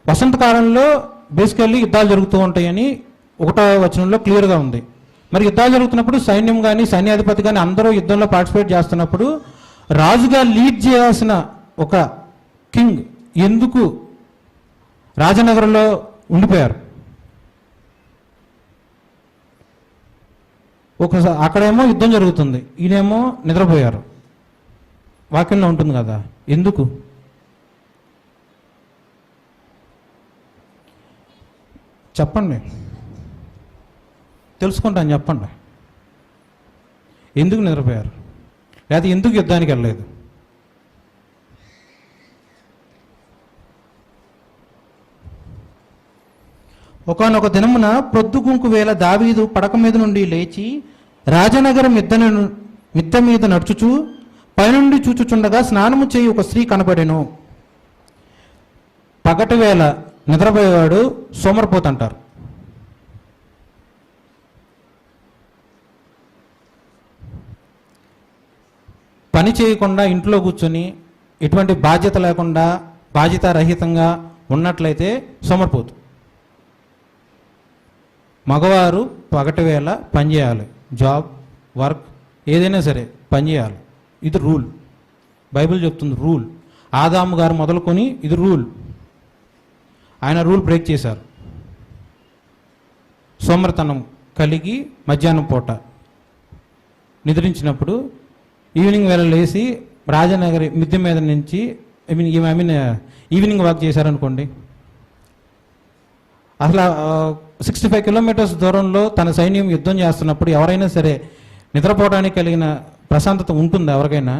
వసంతకాలంలో బేసికల్లీ యుద్ధాలు జరుగుతూ ఉంటాయని 1వ వచనంలో క్లియర్గా ఉంది. మరి యుద్ధాలు జరుగుతున్నప్పుడు సైన్యం కానీ సైన్యాధిపతి కానీ అందరూ యుద్ధంలో పార్టిసిపేట్ చేస్తున్నప్పుడు రాజుగా లీడ్ చేయాల్సిన ఒక కింగ్ ఎందుకు రాజనగరంలో ఉండిపోయారు? ఒకసారి అక్కడేమో యుద్ధం జరుగుతుంది, ఈయనేమో నిద్రపోయారు. వాక్యంలో ఉంటుంది కదా, ఎందుకు? చెప్పండి, తెలుసుకుంటాను, చెప్పండి. ఎందుకు నిద్రపోయారు? లేదా ఎందుకు యుద్ధానికి వెళ్ళలేదు? ఒకానొక దినమున ప్రొద్దుగుంకు వేళ దావీదు పడక మీద నుండి లేచి రాజనగరం మిద్ద మీద నడుచుచు పైనుండి చూచుచుండగా స్నానము చేయి ఒక స్త్రీ కనబడెను. పగటి వేళ నిద్రపోయేవాడు సోమరిపోతంటారు. పని చేయకుండా ఇంట్లో కూర్చొని ఎటువంటి బాధ్యత లేకుండా బాధ్యతారహితంగా ఉన్నట్లయితే సోమరిపోతు. మగవారు పగటి వేళ పని చేయాలి, జాబ్, వర్క్ ఏదైనా సరే పని చేయాలి. ఇది రూల్, బైబిల్ చెప్తుంది రూల్. ఆదాము గారు మొదలుకొని ఇది రూల్. ఆయన రూల్ బ్రేక్ చేశారు. సోమరితనం కలిగి మధ్యాహ్నం పూట నిద్రించినప్పుడు ఈవినింగ్ వేళ లేచి రాజనగరి మిద్దె మీద నుంచి ఈవినింగ్ వాక్ చేశారనుకోండి, అసలు 65 కిలోమీటర్స్ దూరంలో తన సైన్యం యుద్ధం చేస్తున్నప్పుడు ఎవరైనా సరే నిద్రపోవడానికి కలిగిన ప్రశాంతత ఉంటుందా ఎవరికైనా?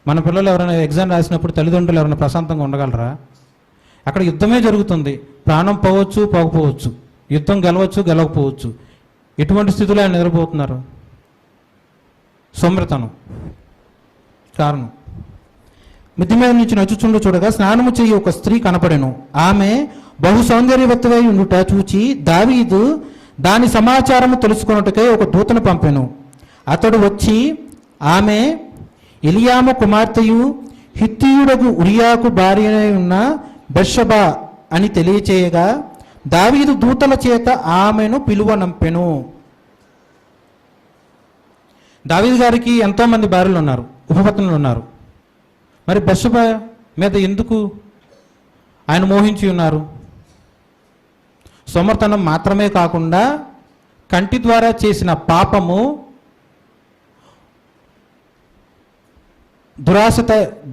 మన పిల్లలు ఎవరైనా ఎగ్జామ్ రాసినప్పుడు తల్లిదండ్రులు ఎవరైనా ప్రశాంతంగా ఉండగలరా? అక్కడ యుద్ధమే జరుగుతుంది. ప్రాణం పోవచ్చు, పోకపోవచ్చు, యుద్ధం గెలవచ్చు, గెలవకపోవచ్చు. ఎటువంటి స్థితిలో ఆయన నిద్రపోతున్నారు? సోమరితనం కారణం. మిద్ది మీద నుంచి నచ్చుచుండు చూడగా స్నానము చేయి ఒక స్త్రీ కనపడెను. ఆమె బహు సౌందర్యవతివై ఉండుట చూచి దావీదు దాని సమాచారము తెలుసుకొనుటకై ఒక దూతను పంపెను. అతడు వచ్చి ఆమె ఎలియాము కుమార్తెయు హిత్తీయుడగు ఉరియాకు భార్య ఉన్న బెర్షబా అని తెలియచేయగా దావీదు దూతల చేత ఆమెను పిలువనంపెను. దావీదు గారికి ఎంతోమంది భార్యలు ఉన్నారు, ఉపపత్నులు ఉన్నారు. మరి బెర్షబా మీద ఎందుకు ఆయన మోహించి ఉన్నారు? సోమర్తనం మాత్రమే కాకుండా కంటి ద్వారా చేసిన పాపము,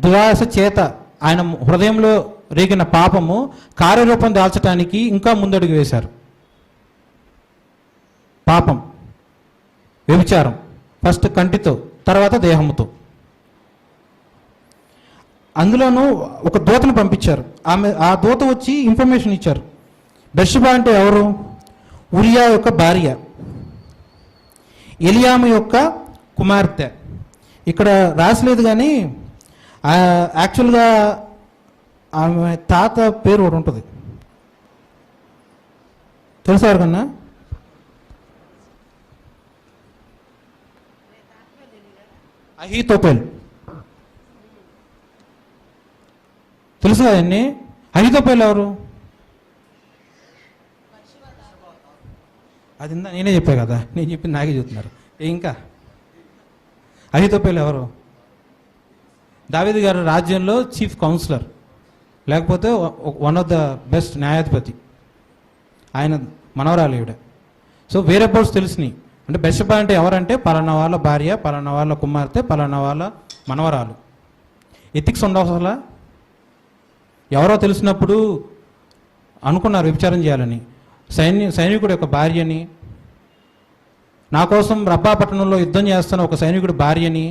దురాశ చేత ఆయన హృదయంలో రేగిన పాపము కార్యరూపం దాల్చడానికి ఇంకా ముందడుగు వేశారు. పాపం, వ్యభిచారం ఫస్ట్ కంటితో, తర్వాత దేహముతో. అందులోనూ ఒక దూతను పంపించారు. ఆ దూత వచ్చి ఇన్ఫర్మేషన్ ఇచ్చారు. బెర్షబా అంటే ఎవరు? ఉరియా యొక్క భార్య, ఎలియాము యొక్క కుమార్తె. ఇక్కడ రాసలేదు కానీ యాక్చువల్గా ఆమె తాత పేరు ఒకటి ఉంటుంది, తెలుసా ఎవరికన్నా? అహీతోపెల్ తెలుసు కదండి. అహీతోపెల్ ఎవరు? అది నేనే చెప్పా కదా, నేను చెప్పింది నాకే చెప్తున్నారు. ఇంకా అహీతోపెల్ ఎవరు? దావీదు గారి రాజ్యంలో చీఫ్ కౌన్సిలర్, లేకపోతే వన్ ఆఫ్ ద బెస్ట్ న్యాయాధిపతి. ఆయన మనవరాలు ఈవిడ. సో వేరే పోర్ట్స్ తెలిసినాయి. అంటే బెర్షబా అంటే ఎవరంటే పలానా వాళ్ళ భార్య, పలానా వాళ్ళ కుమార్తె, పలానా వాళ్ళ మనవరాలు. ఎథిక్స్ ఉండవసలా? ఎవరో తెలిసినప్పుడు అనుకున్నారు వ్యభిచారం చేయాలని. సైనికుడు యొక్క భార్యని, నా కోసం రబ్బా పట్టణంలో యుద్ధం చేస్తున్న ఒక సైనికుడు భార్యని,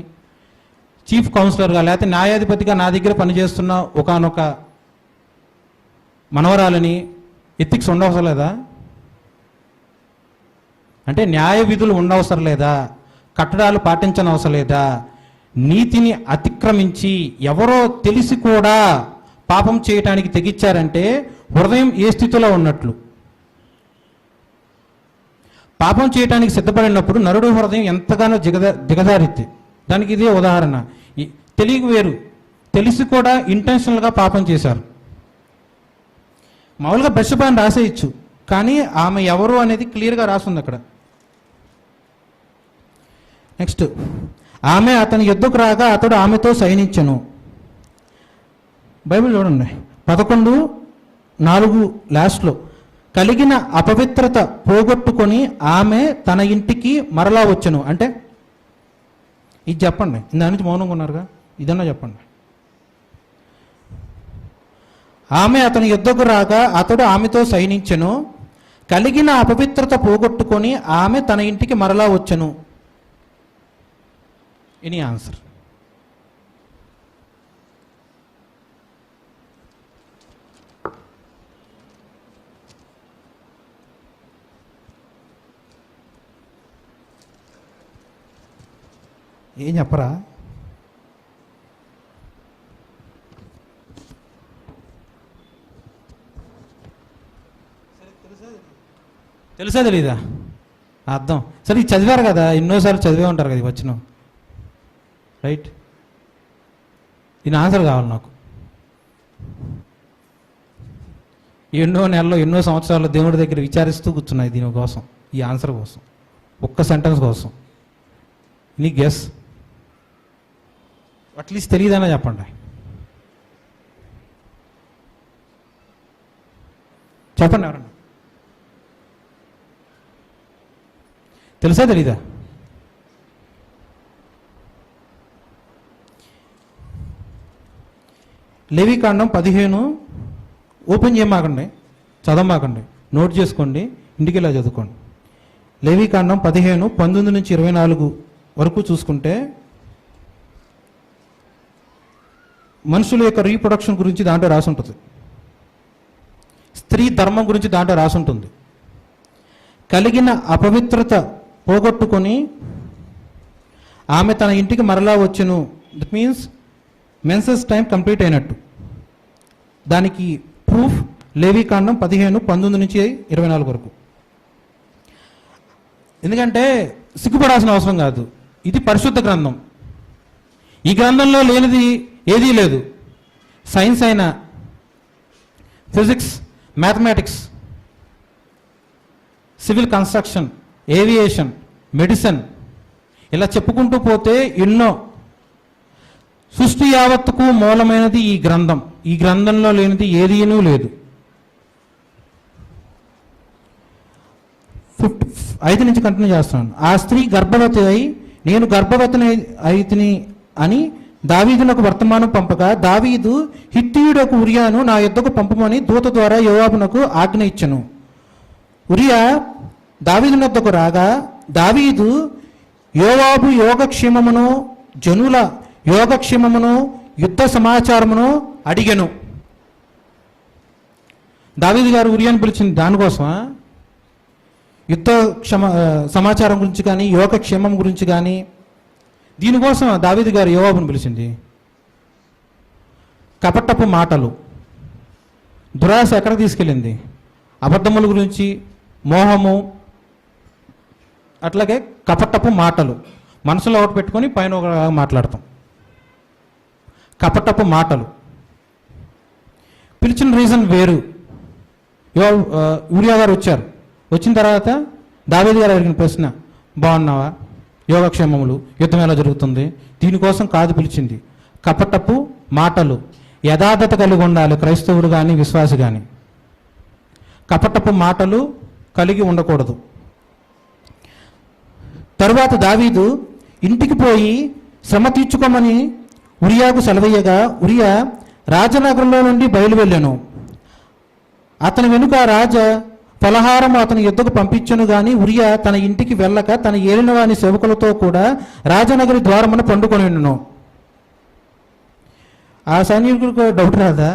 చీఫ్ కౌన్సిలర్గా లేకపోతే న్యాయాధిపతిగా నా దగ్గర పనిచేస్తున్న ఒకానొక మనవరాలని ఎథిక్స్ ఉండవసరం లేదా? అంటే న్యాయ విధులు ఉండవసరం లేదా? కట్టడాలు పాటించనవసరం లేదా? నీతిని అతిక్రమించి ఎవరో తెలిసి కూడా పాపం చేయటానికి తెగించారంటే హృదయం ఏ స్థితిలో ఉన్నట్లు? పాపం చేయటానికి సిద్ధపడినప్పుడు నరుడు హృదయం ఎంతగానో దిగజారిద్ది. దానికి ఇదే ఉదాహరణ. తెలియక వేరు, తెలిసి కూడా ఇంటెన్షనల్గా పాపం చేశారు. మామూలుగా బెర్షబాని రాసేయచ్చు, కానీ ఆమె ఎవరు అనేది క్లియర్గా రాసింది అక్కడ. నెక్స్ట్, ఆమె అతని యుద్ధకు రాగా అతడు ఆమెతో శయనించెను. బైబిల్ చూడండి 11:4 లాస్ట్లో, కలిగిన అపవిత్రత పోగొట్టుకొని ఆమె తన ఇంటికి మరలా వచ్చెను. అంటే ఇది చెప్పండి, దాని నుంచి మౌనంగా ఉన్నారుగా. ఇదన్నా చెప్పండి. ఆమె అతని యుద్ధకు రాగా అతడు ఆమెతో శయనించెను, కలిగిన అపవిత్రత పోగొట్టుకొని ఆమె తన ఇంటికి మరలా వచ్చెను. Any answer? ఏం చెప్పరా? తెలుసా తెలీదా? అర్థం సరే, ఇది చదివారు కదా, ఎన్నోసార్లు చదివే ఉంటారు కదా ఈ వచనం, రైట్? దీని ఆన్సర్ కావాలి నాకు. ఎన్నో నెలల్లో ఎన్నో సంవత్సరాలు దేవుడి దగ్గర విచారిస్తూ కూర్చున్నాయి దీనికోసం, ఈ ఆన్సర్ కోసం, ఒక్క సెంటెన్స్ కోసం. నీ గెస్ అట్లీస్ట్ తెలియదన్నా చెప్పండి. చెప్పండి ఎవరన్నా. తెలుసా తెలీదా? లేవికాండం 15 ఓపెన్ చేయమాకండి, చదవమాకండి, నోట్ చేసుకోండి, ఇంటికి ఇలా చదువుకోండి. లేవికాండం 15 19 నుంచి 24 వరకు చూసుకుంటే మనుషుల యొక్క రీప్రొడక్షన్ గురించి దాంట్లో రాసి ఉంటుంది. స్త్రీ ధర్మం గురించి దాంట్లో రాసి ఉంటుంది. కలిగిన అపవిత్రత పోగొట్టుకొని ఆమె తన ఇంటికి మరలా వచ్చెను. That means menses time complete అయినట్టు. దానికి ప్రూఫ్ లేవికాండం 15 19 నుంచి 24 వరకు. ఎందుకంటే సిగ్గుపడాల్సిన అవసరం కాదు, ఇది పరిశుద్ధ గ్రంథం. ఈ గ్రంథంలో లేనిది ఏదీ లేదు. సైన్స్ అయినా, physics, mathematics, civil construction, aviation, medicine, ఇలా చెప్పుకుంటూ పోతే ఎన్నో. సృష్టి యావత్తుకు మూలమైనది ఈ గ్రంథం. ఈ గ్రంథంలో లేనిది ఏదీనూ లేదు. 5 నుంచి కంటిన్యూ చేస్తున్నాను. ఆ స్త్రీ గర్భవతి అయి నేను గర్భవతిని అయితిని అని దావీదునకు వర్తమానం పంపగా దావీదు హిత్తీయుడకు ఉరియాను నా యుద్ధకు పంపమని దూత ద్వారా యోవాబునకు ఆజ్ఞ ఇచ్చెను. ఉరియా దావీదుని వద్దకు రాగా దావీదు యోవాబు యోగక్షేమమును జనుల యోగక్షేమమును యుద్ధ సమాచారమును అడిగెను. దావీదు గారు ఉరియాను పిలిచింది దానికోసమా? యుద్ధ సమాచారం గురించి కానీ యోగక్షేమం గురించి కానీ దీనికోసం దావీదు గారు యోవాబును పిలిచింది? కపటపు మాటలు, దురాశ ఎక్కడ తీసుకెళ్ళింది? అబద్ధముల గురించి, మోహము, అట్లాగే కపటపు మాటలు. మనసులో ఒకటి పెట్టుకొని పైన ఒక మాట్లాడతాం. కపటపు మాటలు. పిలిచిన రీజన్ వేరు. ఊరియా గారు వచ్చారు. వచ్చిన తర్వాత దావీదు గారు అడిగిన ప్రశ్న, బాగున్నావా, యోగక్షేమములు, యుద్ధం ఎలా జరుగుతుంది, దీనికోసం కాదు పిలిచింది. కపటపు మాటలు. యథార్థత కలిగి ఉండాలి క్రైస్తవుడు కానీ విశ్వాసి కానీ. కపటపు మాటలు కలిగి ఉండకూడదు. తరువాత దావీదు ఇంటికి పోయి శ్రమ తీర్చుకోమని ఉరియాకు సెలవయ్యగా ఉరియా రాజనగరంలో నుండి బయలు వెళ్ళాను. అతని వెనుక రాజ పలహారం అతని యుద్ధకు పంపించను గాని ఉరియా తన ఇంటికి వెళ్ళక తన ఏలిన వాని సేవకులతో కూడా రాజనగరి ద్వారమున పండుకొని ఉండును. ఆ సైనికుడికి డౌట్ రాదా?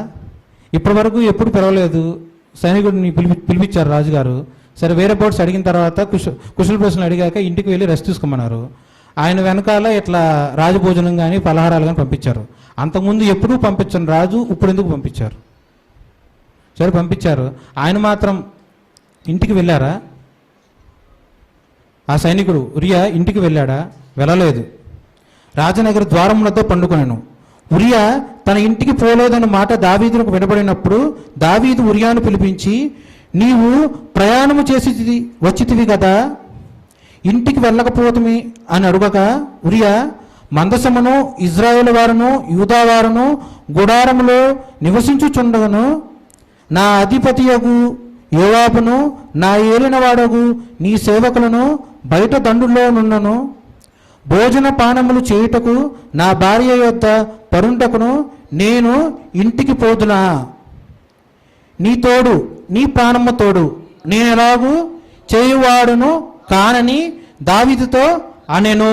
ఇప్పటి వరకు ఎప్పుడు పిలవలేదు, సైనికుడిని పిలిపించారు రాజుగారు. సరే, వేరే బోర్డ్స్ అడిగిన తర్వాత కుశల ప్రశ్నలు అడిగాక ఇంటికి వెళ్ళి రెస్ట్ తీసుకోమన్నారు. ఆయన వెనకాల ఇట్లా రాజభోజనం కానీ పలహారాలు కానీ పంపించారు. అంతకుముందు ఎప్పుడూ పంపించను రాజు, ఇప్పుడు ఎందుకు పంపించారు? సరే పంపించారు, ఆయన మాత్రం ఇంటికి వెళ్ళారా? ఆ సైనికుడు ఉరియా ఇంటికి వెళ్ళాడా? వెళ్ళలేదు. రాజనగర ద్వారములతో పండుకొనెను. ఉరియా తన ఇంటికి పోలేదన్న మాట దావీదులకు వినబడినప్పుడు దావీదు ఉరియాను పిలిపించి, నీవు ప్రయాణము చేసి వచ్చితివి కదా, ఇంటికి వెళ్ళకపోతుమి అని అడుగగా ఉరియా మందసమును ఇజ్రాయేలు వారును యూదా వారును గుడారములో నివసించుచుండగను నా అధిపతియగు యోవాబును నా ఏలినవాడగు నీ సేవకులను బయట దండులో నున్నను భోజన పానములు చేయుటకు నా భార్య యొద్ద పరుంటకును నేను ఇంటికి పోదునా? నీ తోడు, నీ ప్రాణమ్మ తోడు, నేను ఎలాగూ చేయువాడును కానని దావీదుతో అనెను.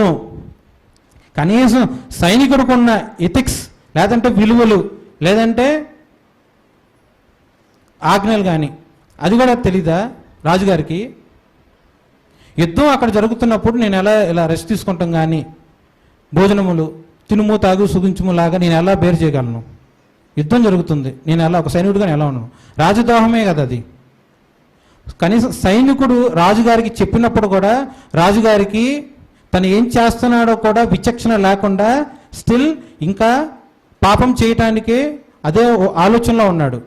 కనీసం సైనికుడికున్న ఎథిక్స్ లేదంటే విలువలు లేదంటే ఆజ్ఞలు కానీ అది కూడా తెలీదా రాజుగారికి? యుద్ధం అక్కడ జరుగుతున్నప్పుడు నేను ఇలా రెస్ట్ తీసుకుంటాం కానీ భోజనములు తినుము తాగు సుగించుము లాగా నేను ఎలా బేర్ చేయగలను? యుద్ధం జరుగుతుంది, నేను ఎలా ఒక సైనికుడిగా ఎలా ఉన్నాను? రాజద్రోహమే కదా అది. కనీసం సైనికుడు రాజుగారికి చెప్పినప్పుడు కూడా రాజుగారికి తను ఏం చేస్తున్నాడో కూడా విచక్షణ లేకుండా స్టిల్ ఇంకా పాపం చేయటానికే అదే ఆలోచనలో ఉన్నాడు.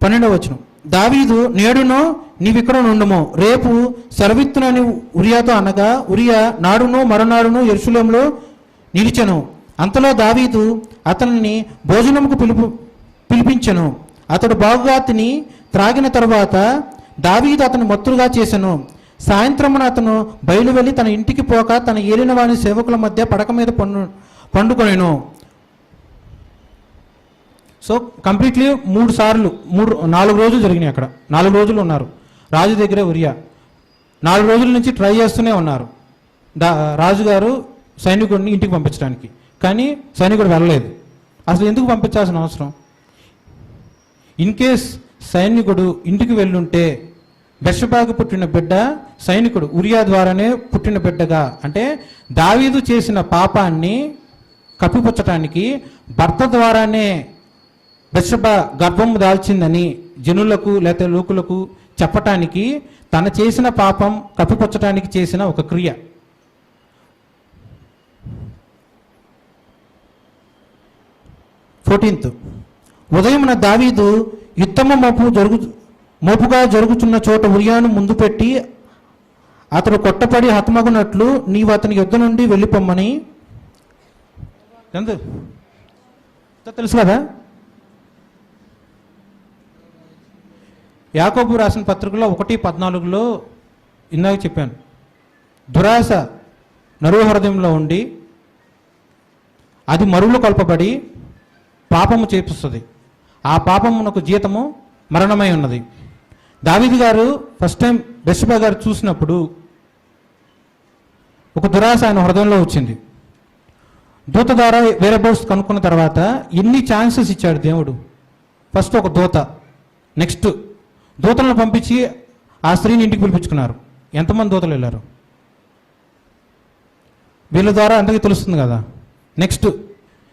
పన్నెండవ వచనం, దావీదు నేడును నీవిక్కడ నుండుము, రేపు సెలవిత్తునని ఉరియాతో అనగా ఉరియా నాడును మరునాడును యెరూషలేములో నిలిచెను. అంతలో దావీదు అతనిని భోజనముకు పిలిపించెను. అతడు బాగుగా తిని త్రాగిన తరువాత దావీదు అతను మత్తుగా చేసెను. సాయంత్రమున అతను బయలు వెళ్ళి తన ఇంటికి పోక తన ఏలిన వాని సేవకుల మధ్య పడక మీద పండుకొనెను. సో కంప్లీట్లీ 4 రోజులు జరిగినాయి. అక్కడ 4 రోజులు ఉన్నారు రాజు దగ్గరే ఉరియా. 4 రోజుల నుంచి ట్రై చేస్తూనే ఉన్నారు రాజుగారు సైనికుడిని ఇంటికి పంపించడానికి. కానీ సైనికుడు వెళ్ళలేదు. అసలు ఎందుకు పంపించాల్సిన అవసరం? ఇన్ కేస్ సైనికుడు ఇంటికి వెళ్ళుంటే బెర్షబాకు పుట్టిన బిడ్డ సైనికుడు ఉరియా ద్వారానే పుట్టిన బిడ్డగా, అంటే దావీదు చేసిన పాపాన్ని కప్పిపుచ్చటానికి భర్త ద్వారానే బెర్షబా గర్భము దాల్చిందని జనులకు లేకపోతే లోకులకు చెప్పటానికి తన చేసిన పాపం కప్పిపుచ్చటానికి చేసిన ఒక క్రియ. ఉదయమున దావీదు యుద్ధము మోపుగా జరుగుతున్న చోట ఉరియాను ముందు పెట్టి అతడు కొట్టపడి హతమగునట్లు నీవు అతని యుద్ధ నుండి వెళ్ళిపోమ్మని. తెలుసు కదా, యాకోబు రాసిన పత్రికలో 1:14 ఇందాక చెప్పాను, దురాశ నరుల హృదయంలో ఉండి అది మరువులు కొల్పబడి పాపము చేపిస్తుంది. ఆ పాపమునకు జీతము మరణమై ఉన్నది. దావీదు గారు ఫస్ట్ టైం బెర్షబా గారు చూసినప్పుడు ఒక దురాశ ఆయన హృదయంలో వచ్చింది. దూత ద్వారా వేరే బోర్డ్స్ కనుక్కున్న తర్వాత ఎన్ని ఛాన్సెస్ ఇచ్చాడు దేవుడు. ఫస్ట్ ఒక దూత, నెక్స్ట్ దూతలను పంపించి ఆ స్త్రీని ఇంటికి పిలిపించుకున్నారు. ఎంతమంది దూతలు వెళ్ళారు? వీళ్ళ ద్వారా అందరికీ తెలుస్తుంది కదా. నెక్స్ట్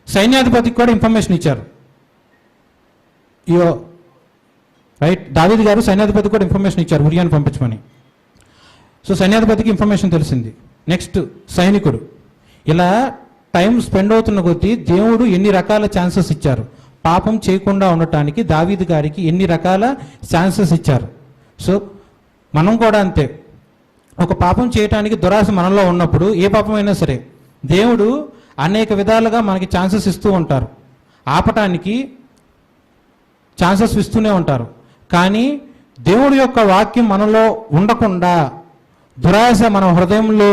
సైన్యాధిపతికి కూడా ఇన్ఫర్మేషన్ ఇచ్చారు. రైట్, దావీదు గారు సైన్యాధిపతికి కూడా ఇన్ఫర్మేషన్ ఇచ్చారు ఉరియాను పంపించమని. సో సైన్యాధిపతికి ఇన్ఫర్మేషన్ తెలిసింది. నెక్స్ట్ సైనికుడు. ఇలా టైం స్పెండ్ అవుతున్న కొద్దీ దేవుడు ఎన్ని రకాల ఛాన్సెస్ ఇచ్చారు. పాపం చేయకుండా ఉండటానికి దావీదు గారికి ఎన్ని రకాల ఛాన్సెస్ ఇచ్చారు. సో మనం కూడా అంతే, ఒక పాపం చేయటానికి దురాశ మనలో ఉన్నప్పుడు ఏ పాపమైనా సరే దేవుడు అనేక విధాలుగా మనకి ఛాన్సెస్ ఇస్తూ ఉంటారు, ఆపటానికి ఛాన్సెస్ ఇస్తూనే ఉంటారు. కానీ దేవుడి యొక్క వాక్యం మనలో ఉండకుండా దురాశ మన హృదయంలో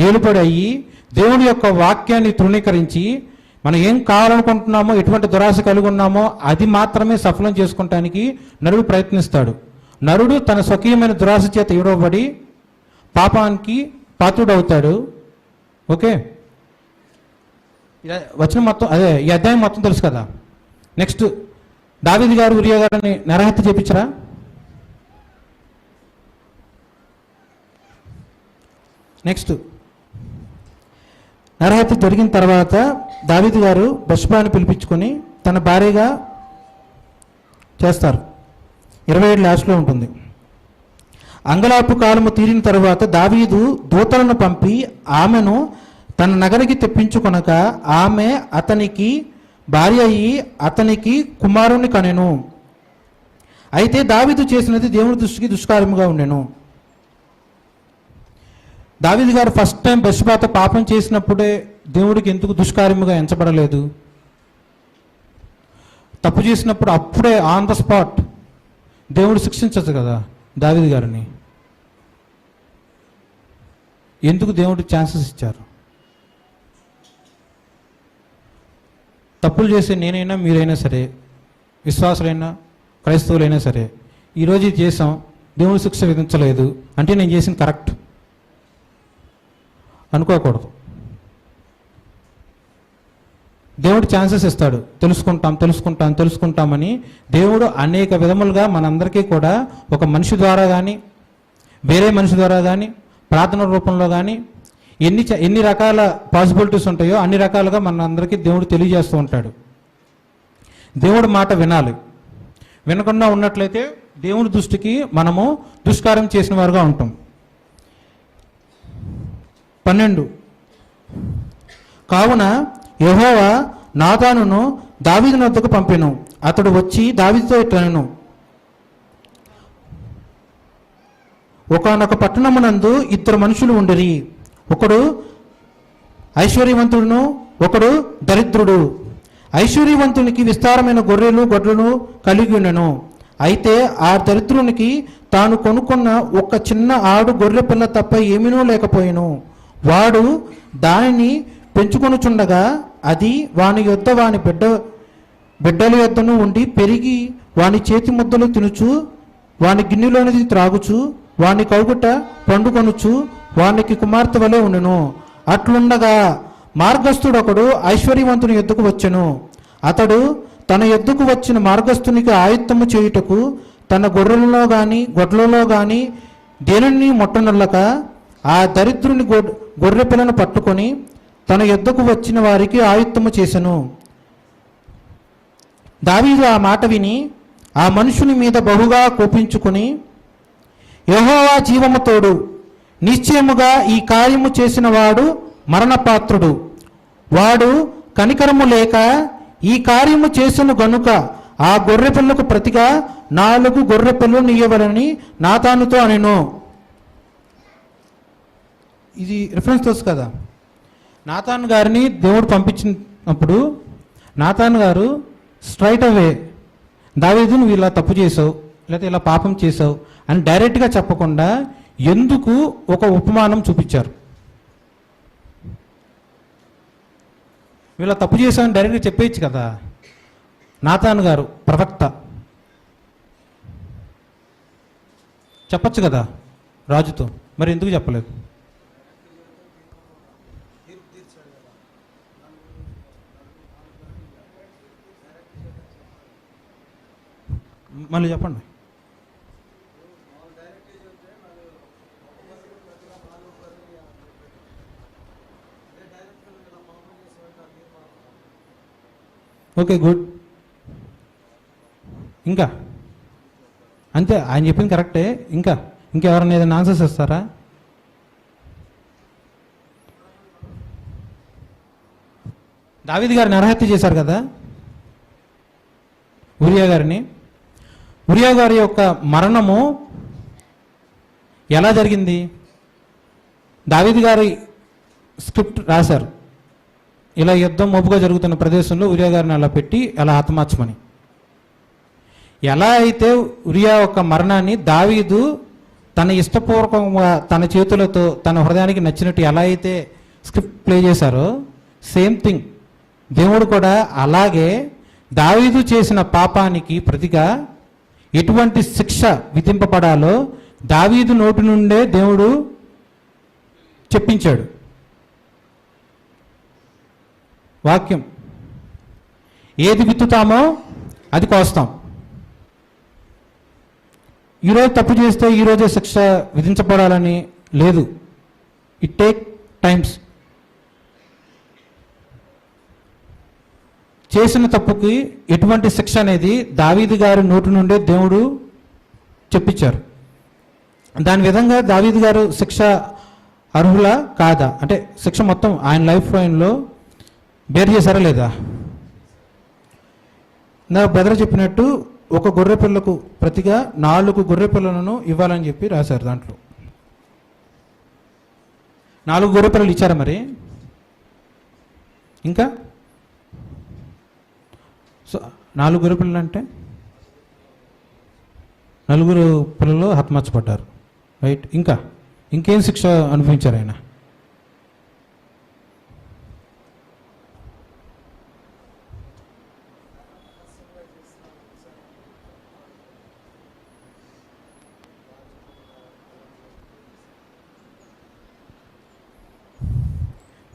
ఏలుపడి అయ్యి దేవుడి యొక్క వాక్యాన్ని తృణీకరించి మనం ఏం కావాలనుకుంటున్నామో, ఎటువంటి దురాశ కలిగి ఉన్నామో అది మాత్రమే సఫలం చేసుకుంటానికి నరుడు ప్రయత్నిస్తాడు. నరుడు తన స్వకీయమైన దురాశ చేత ఇవ్వబడి పాపానికి పాత్రుడవుతాడు. ఓకే, వచనం మొత్తం అదే, ఈ అధ్యాయం మొత్తం తెలుసు కదా. నెక్స్ట్ దావీదు గారు ఉరియా గారిని నరహత్య చేపించరా? నెక్స్ట్ నరహత్య జరిగిన తర్వాత దావీదు గారు బెర్షబాను పిలిపించుకొని తన భార్యగా చేస్తారు. 27 లాస్ట్లో ఉంటుంది. అంగలార్పు కాలము తీరిన తరువాత దావీదు దూతలను పంపి ఆమెను తన నగరికి తెప్పించుకొనక ఆమె అతనికి భార్య అయ్యి అతనికి కుమారుని కనెను. అయితే దావీదు చేసినది దేవుని దృష్టికి దుష్కార్యముగా ఉండెను. దావీదు గారు ఫస్ట్ టైం బెర్షబాతో పాపం చేసినప్పుడే దేవుడికి ఎందుకు దుష్కార్యముగా ఎంచబడలేదు? తప్పు చేసినప్పుడు అప్పుడే ఆన్ ద స్పాట్ దేవుడు శిక్షించచ్చు కదా దావీదు గారిని. ఎందుకు దేవుడు ఛాన్సెస్ ఇచ్చారు? తప్పులు చేసే నేనైనా మీరైనా సరే, విశ్వాసులైనా క్రైస్తవులైనా సరే, ఈరోజు ఇది చేసాం, దేవుడు శిక్ష విధించలేదు అంటే నేను చేసింది కరెక్ట్ అనుకోకూడదు. దేవుడు ఛాన్సెస్ ఇస్తాడు. తెలుసుకుంటామని దేవుడు అనేక విధములుగా మనందరికీ కూడా ఒక మనిషి ద్వారా కానీ, వేరే మనిషి ద్వారా కానీ, ప్రార్థన రూపంలో కానీ ఎన్ని రకాల పాసిబిలిటీస్ ఉంటాయో అన్ని రకాలుగా మనందరికీ దేవుడు తెలియజేస్తూ ఉంటాడు. దేవుడు మాట వినాలి. వినకుండా ఉన్నట్లయితే దేవుడి దృష్టికి మనము దుష్కారం చేసిన వారుగా ఉంటాం. 12 కావున యెహోవా నాతానును దావీదు వద్దకు పంపెను. అతడు వచ్చి దావీదుతో ఇట్లనెను, ఒకానొక పట్టణమునందు 2 మనుషులు ఉండిరి. ఒకడు ఐశ్వర్యవంతుడును, ఒకడు దరిద్రుడు. ఐశ్వర్యవంతునికి విస్తారమైన గొర్రెలు గొడ్లను కలిగి ఉండెను. అయితే ఆ దరిద్రునికి తాను కొనుక్కున్న ఒక చిన్న ఆడు గొర్రె పిల్ల తప్ప ఏమీనూ లేకపోయెను. వాడు దానిని పెంచుకొనుచుండగా అది వాని యొద్ద వాని బిడ్డల యొద్దను ఉండి పెరిగి వాని చేతి ముద్దలు తినుచు, వాని గిన్నెలోనిది త్రాగుచు, వాని కౌగుట పండుకొనుచు, వానికి కుమార్తె వలె ఉండెను. అట్లుండగా మార్గస్థుడొకడు ఐశ్వర్యవంతుని యొద్దకు వచ్చెను. అతడు తన యొద్దకు వచ్చిన మార్గస్థునికి ఆయుత్తము చేయుటకు తన గొర్రెలలో గాని గొడ్లలో గాని దేనిని మొట్టనొల్లక ఆ దరిద్రుని గొర్రె పిల్లను పట్టుకొని తన యొద్దకు వచ్చిన వారికి ఆయుత్తము చేసెను. దావీదు ఆ మాట విని ఆ మనుషుని మీద బహుగా కోపించుకుని, యెహోవా జీవము తోడు, నిశ్చయముగా ఈ కార్యము చేసిన వాడు మరణపాత్రుడు. వాడు కనికరము లేక ఈ కార్యము చేసిన గనుక ఆ గొర్రె పిల్లకు ప్రతిగా 4 గొర్రె పిల్లలు నీయవలని నాతానుతో అనెను. ఇది రిఫరెన్స్ తెలుసు కదా. నాతాను గారిని దేవుడు పంపించినప్పుడు నాతాను గారు స్ట్రైట్ అవే దావీదు నువ్వు ఇలా తప్పు చేసావు లేకపోతే ఇలా పాపం చేసావు అని డైరెక్ట్గా చెప్పకుండా ఎందుకు ఒక ఉపమానం చూపించారు. వీళ్ళ తప్పు చేశామని డైరెక్ట్గా చెప్పేయచ్చు కదా. నాతాను గారు ప్రవక్త, చెప్పచ్చు కదా రాజుతో, మరి ఎందుకు చెప్పలేదు? మళ్ళీ చెప్పండి. Okay, good. ఇంకా అంతే, ఆయన చెప్పింది కరెక్టే. ఇంకెవరైనా ఏదైనా ఆన్సర్స్ ఇస్తారా? దావీదు గారిని నరహత్య చేశారు కదా ఉరియా గారిని. ఉరియా గారి యొక్క మరణము ఎలా జరిగింది? దావీదు గారి స్క్రిప్ట్ రాశారు, ఇలా యుద్ధం మోపుగా జరుగుతున్న ప్రదేశంలో ఉరియా గారిని అలా పెట్టి అలా హతమార్చమని. ఎలా అయితే ఉరియా యొక్క మరణాన్ని దావీదు తన ఇష్టపూర్వకంగా తన చేతులతో తన హృదయానికి నచ్చినట్టు ఎలా అయితే స్క్రిప్ట్ ప్లే చేశారో, సేమ్ థింగ్ దేవుడు కూడా అలాగే దావీదు చేసిన పాపానికి ప్రతిగా ఎటువంటి శిక్ష విధింపబడాలో దావీదు నోటి నుండే దేవుడు చెప్పించాడు. వాక్యం, ఏది విత్తుతామో అది కోస్తాం. ఈరోజు తప్పు చేస్తే ఈరోజే శిక్ష విధించబడాలని లేదు. It take times. చేసిన తప్పుకి ఎటువంటి శిక్ష అనేది దావీదు గారి నోటి నుండే దేవుడు చెప్పించారు. దాని విధంగా దావీదు గారు శిక్ష అర్హులా కాదా అంటే శిక్ష మొత్తం ఆయన లైఫ్ లైన్లో బేర్ చేశారా లేదా? నా బ్రదర్ చెప్పినట్టు ఒక గొర్రె పిల్లకు ప్రతిగా 4 గొర్రె పిల్లలను ఇవ్వాలని చెప్పి రాశారు. దాంట్లో 4 గొర్రె పిల్లలు ఇచ్చారా? మరి ఇంకా 4 గొర్రె పిల్లలు అంటే 4 పిల్లలు హతమార్చబడ్డారు, రైట్. ఇంకేం శిక్ష అనుభవించారు ఆయన?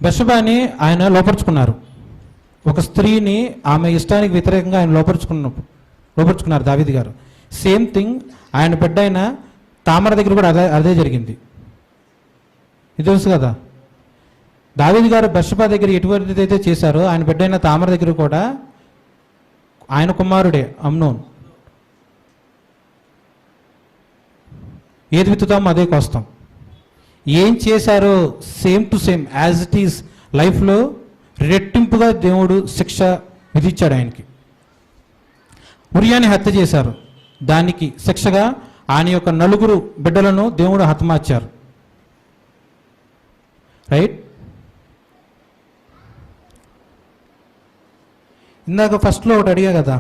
బెత్షెబాని ఆయన లోపరుచుకున్నారు. ఒక స్త్రీని ఆమె ఇష్టానికి వ్యతిరేకంగా ఆయన లోపరుచుకున్నారు దావీదు గారు. సేమ్ థింగ్ ఆయన బిడ్డ అయిన తామర దగ్గర కూడా అదే జరిగింది. ఇది తెలుసు కదా. దావీదు గారు బెత్షెబా దగ్గర ఎటువంటిది అయితే చేశారో ఆయన బిడ్డ అయిన తామర దగ్గర కూడా ఆయన కుమారుడే అమ్నోన్. ఏది విత్తుతామో అదే కోస్తాం. ఏం చేశారో same to same as it is లైఫ్లో రెట్టింపుగా దేవుడు శిక్ష విధించాడు ఆయనకి. ఉరియాని హత్య చేశారు, దానికి శిక్షగా ఆయన యొక్క 4 బిడ్డలను దేవుడు హతమార్చారు. రైట్. ఇందాక ఫస్ట్లో ఒకటి అడిగా కదా,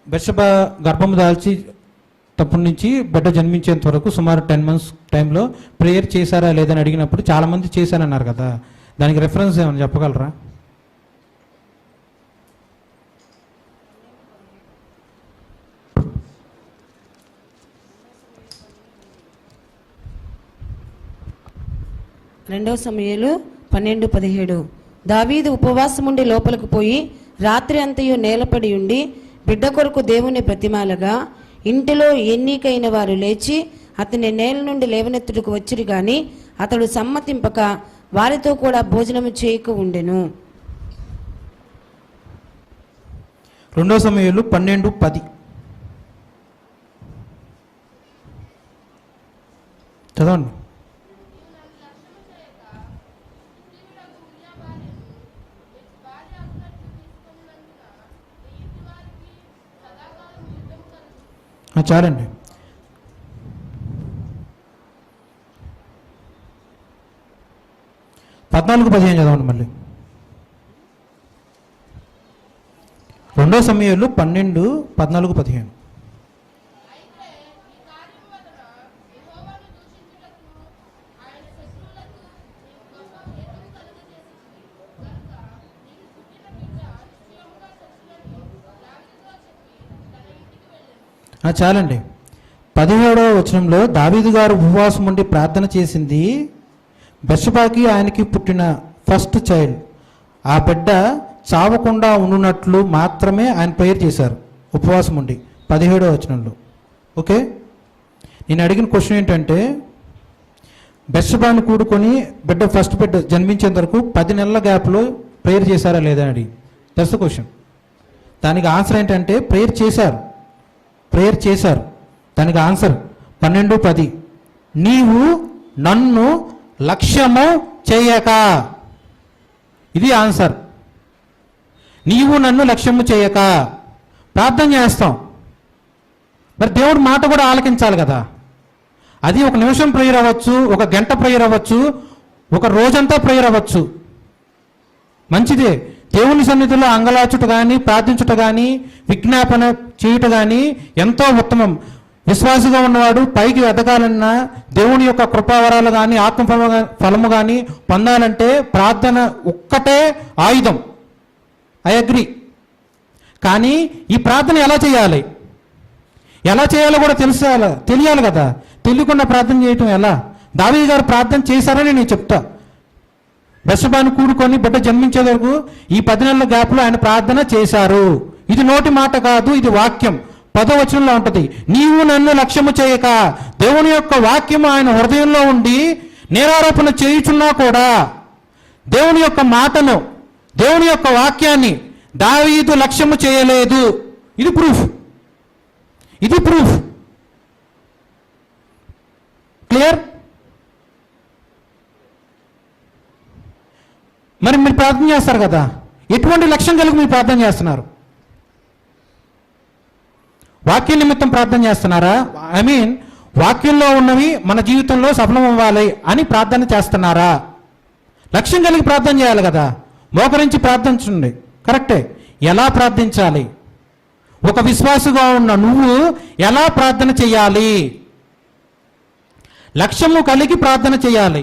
బెత్షెబా గర్భము దాల్చి తప్పటి నుంచి బిడ్డ జన్మించేంత వరకు సుమారు 10 months టైంలో ప్రేయర్ చేశారా లేదని అడిగినప్పుడు చాలామంది చేశారన్నారు కదా. దానికి రెఫరెన్స్ ఏమైనా చెప్పగలరా? రెండవ సమూయేలు 12:17. దావీదు ఉపవాసముండి లోపలికి పోయి రాత్రి అంతయు నేలపడి ఉండి బిడ్డ కొరకు దేవుని ప్రతిమాలగా ఇంటిలో ఎన్నికైన వారు లేచి అతని నేల నుండి లేవనెత్తుటకు వచ్చిరి గాని అతడు సమ్మతింపక వారితో కూడా భోజనము చేయక ఉండెను. 2 సమూయేలు 12:10 చదవండి. చాలండి. 14:15 చదవండి మళ్ళీ. 2 సమూయేలు 12:14-15. చాలండి. 17వ వచనంలో దావీదు గారు ఉపవాసం ఉండి ప్రార్థన చేసింది బెత్షెబాకి ఆయనకి పుట్టిన ఫస్ట్ చైల్డ్. ఆ బిడ్డ చావకుండా ఉండునట్లు మాత్రమే ఆయన ప్రేయర్ చేశారు ఉపవాసం ఉండి 17వ వచనంలో. ఓకే, నేను అడిగిన క్వశ్చన్ ఏంటంటే, బెత్షెబాని కూడుకొని ఫస్ట్ బిడ్డ జన్మించేంత వరకు 10 నెలల గ్యాప్లో ప్రేయర్ చేశారా లేదా అని అడిగి, దట్స్ ద క్వశ్చన్. దానికి ఆన్సర్ ఏంటంటే ప్రేయర్ చేశారు. దానికి ఆన్సర్ 12:10. నీవు నన్ను లక్ష్యము చేయక. ఇది ఆన్సర్. నీవు నన్ను లక్ష్యము చేయక. ప్రార్థన చేస్తాం, మరి దేవుడు మాట కూడా ఆలకించాలి కదా. అది 1 నిమిషం ప్రేయర్ అవ్వచ్చు, 1 గంట ప్రేయర్ అవ్వచ్చు, 1 రోజంతా ప్రేయర్ అవ్వచ్చు, మంచిదే. దేవుని సన్నిధిలో అంగలాచుట కానీ, ప్రార్థించుట కానీ, విజ్ఞాపన చేయుట కానీ ఎంతో ఉత్తమం. విశ్వాసిగా ఉన్నవాడు పైకి ఎదగాలన్నా, దేవుని యొక్క కృపావరాలు కానీ, ఆత్మ ఫలము కానీ పొందాలంటే ప్రార్థన ఒక్కటే ఆయుధం. I agree. కానీ ఈ ప్రార్థన ఎలా చేయాలో కూడా తెలియాలి కదా. తెలియకుండా ప్రార్థన చేయటం ఎలా? దావీదు గారు ప్రార్థన చేశారని నేను చెప్తా. బెత్షెబాని కూడుకొని బిడ్డ జన్మించే వరకు ఈ 10 నెలల గ్యాప్లో ఆయన ప్రార్థన చేశారు. ఇది నోటి మాట కాదు, ఇది వాక్యం. 10వ వచనంలో ఉంటుంది, నీవు నన్ను లక్ష్యము చేయక. దేవుని యొక్క వాక్యము ఆయన హృదయంలో ఉండి నేరారోపణ చేయుచున్నా కూడా దేవుని యొక్క మాటను, దేవుని యొక్క వాక్యాన్ని దావీదు లక్ష్యము చేయలేదు. ఇది ప్రూఫ్. క్లియర్? మరి మీరు ప్రార్థన చేస్తారు కదా, ఎటువంటి లక్ష్యం కలిగి మీరు ప్రార్థన చేస్తున్నారు? వాక్య నిమిత్తం ప్రార్థన చేస్తున్నారా? వాక్యంలో ఉన్నవి మన జీవితంలో సఫలం అవ్వాలి అని ప్రార్థన చేస్తున్నారా? లక్ష్యం కలిగి ప్రార్థన చేయాలి కదా. మోకరించి ప్రార్థించండి, కరెక్టే. ఎలా ప్రార్థించాలి? ఒక విశ్వాసగా ఉన్న నువ్వు ఎలా ప్రార్థన చేయాలి? లక్ష్యము కలిగి ప్రార్థన చేయాలి.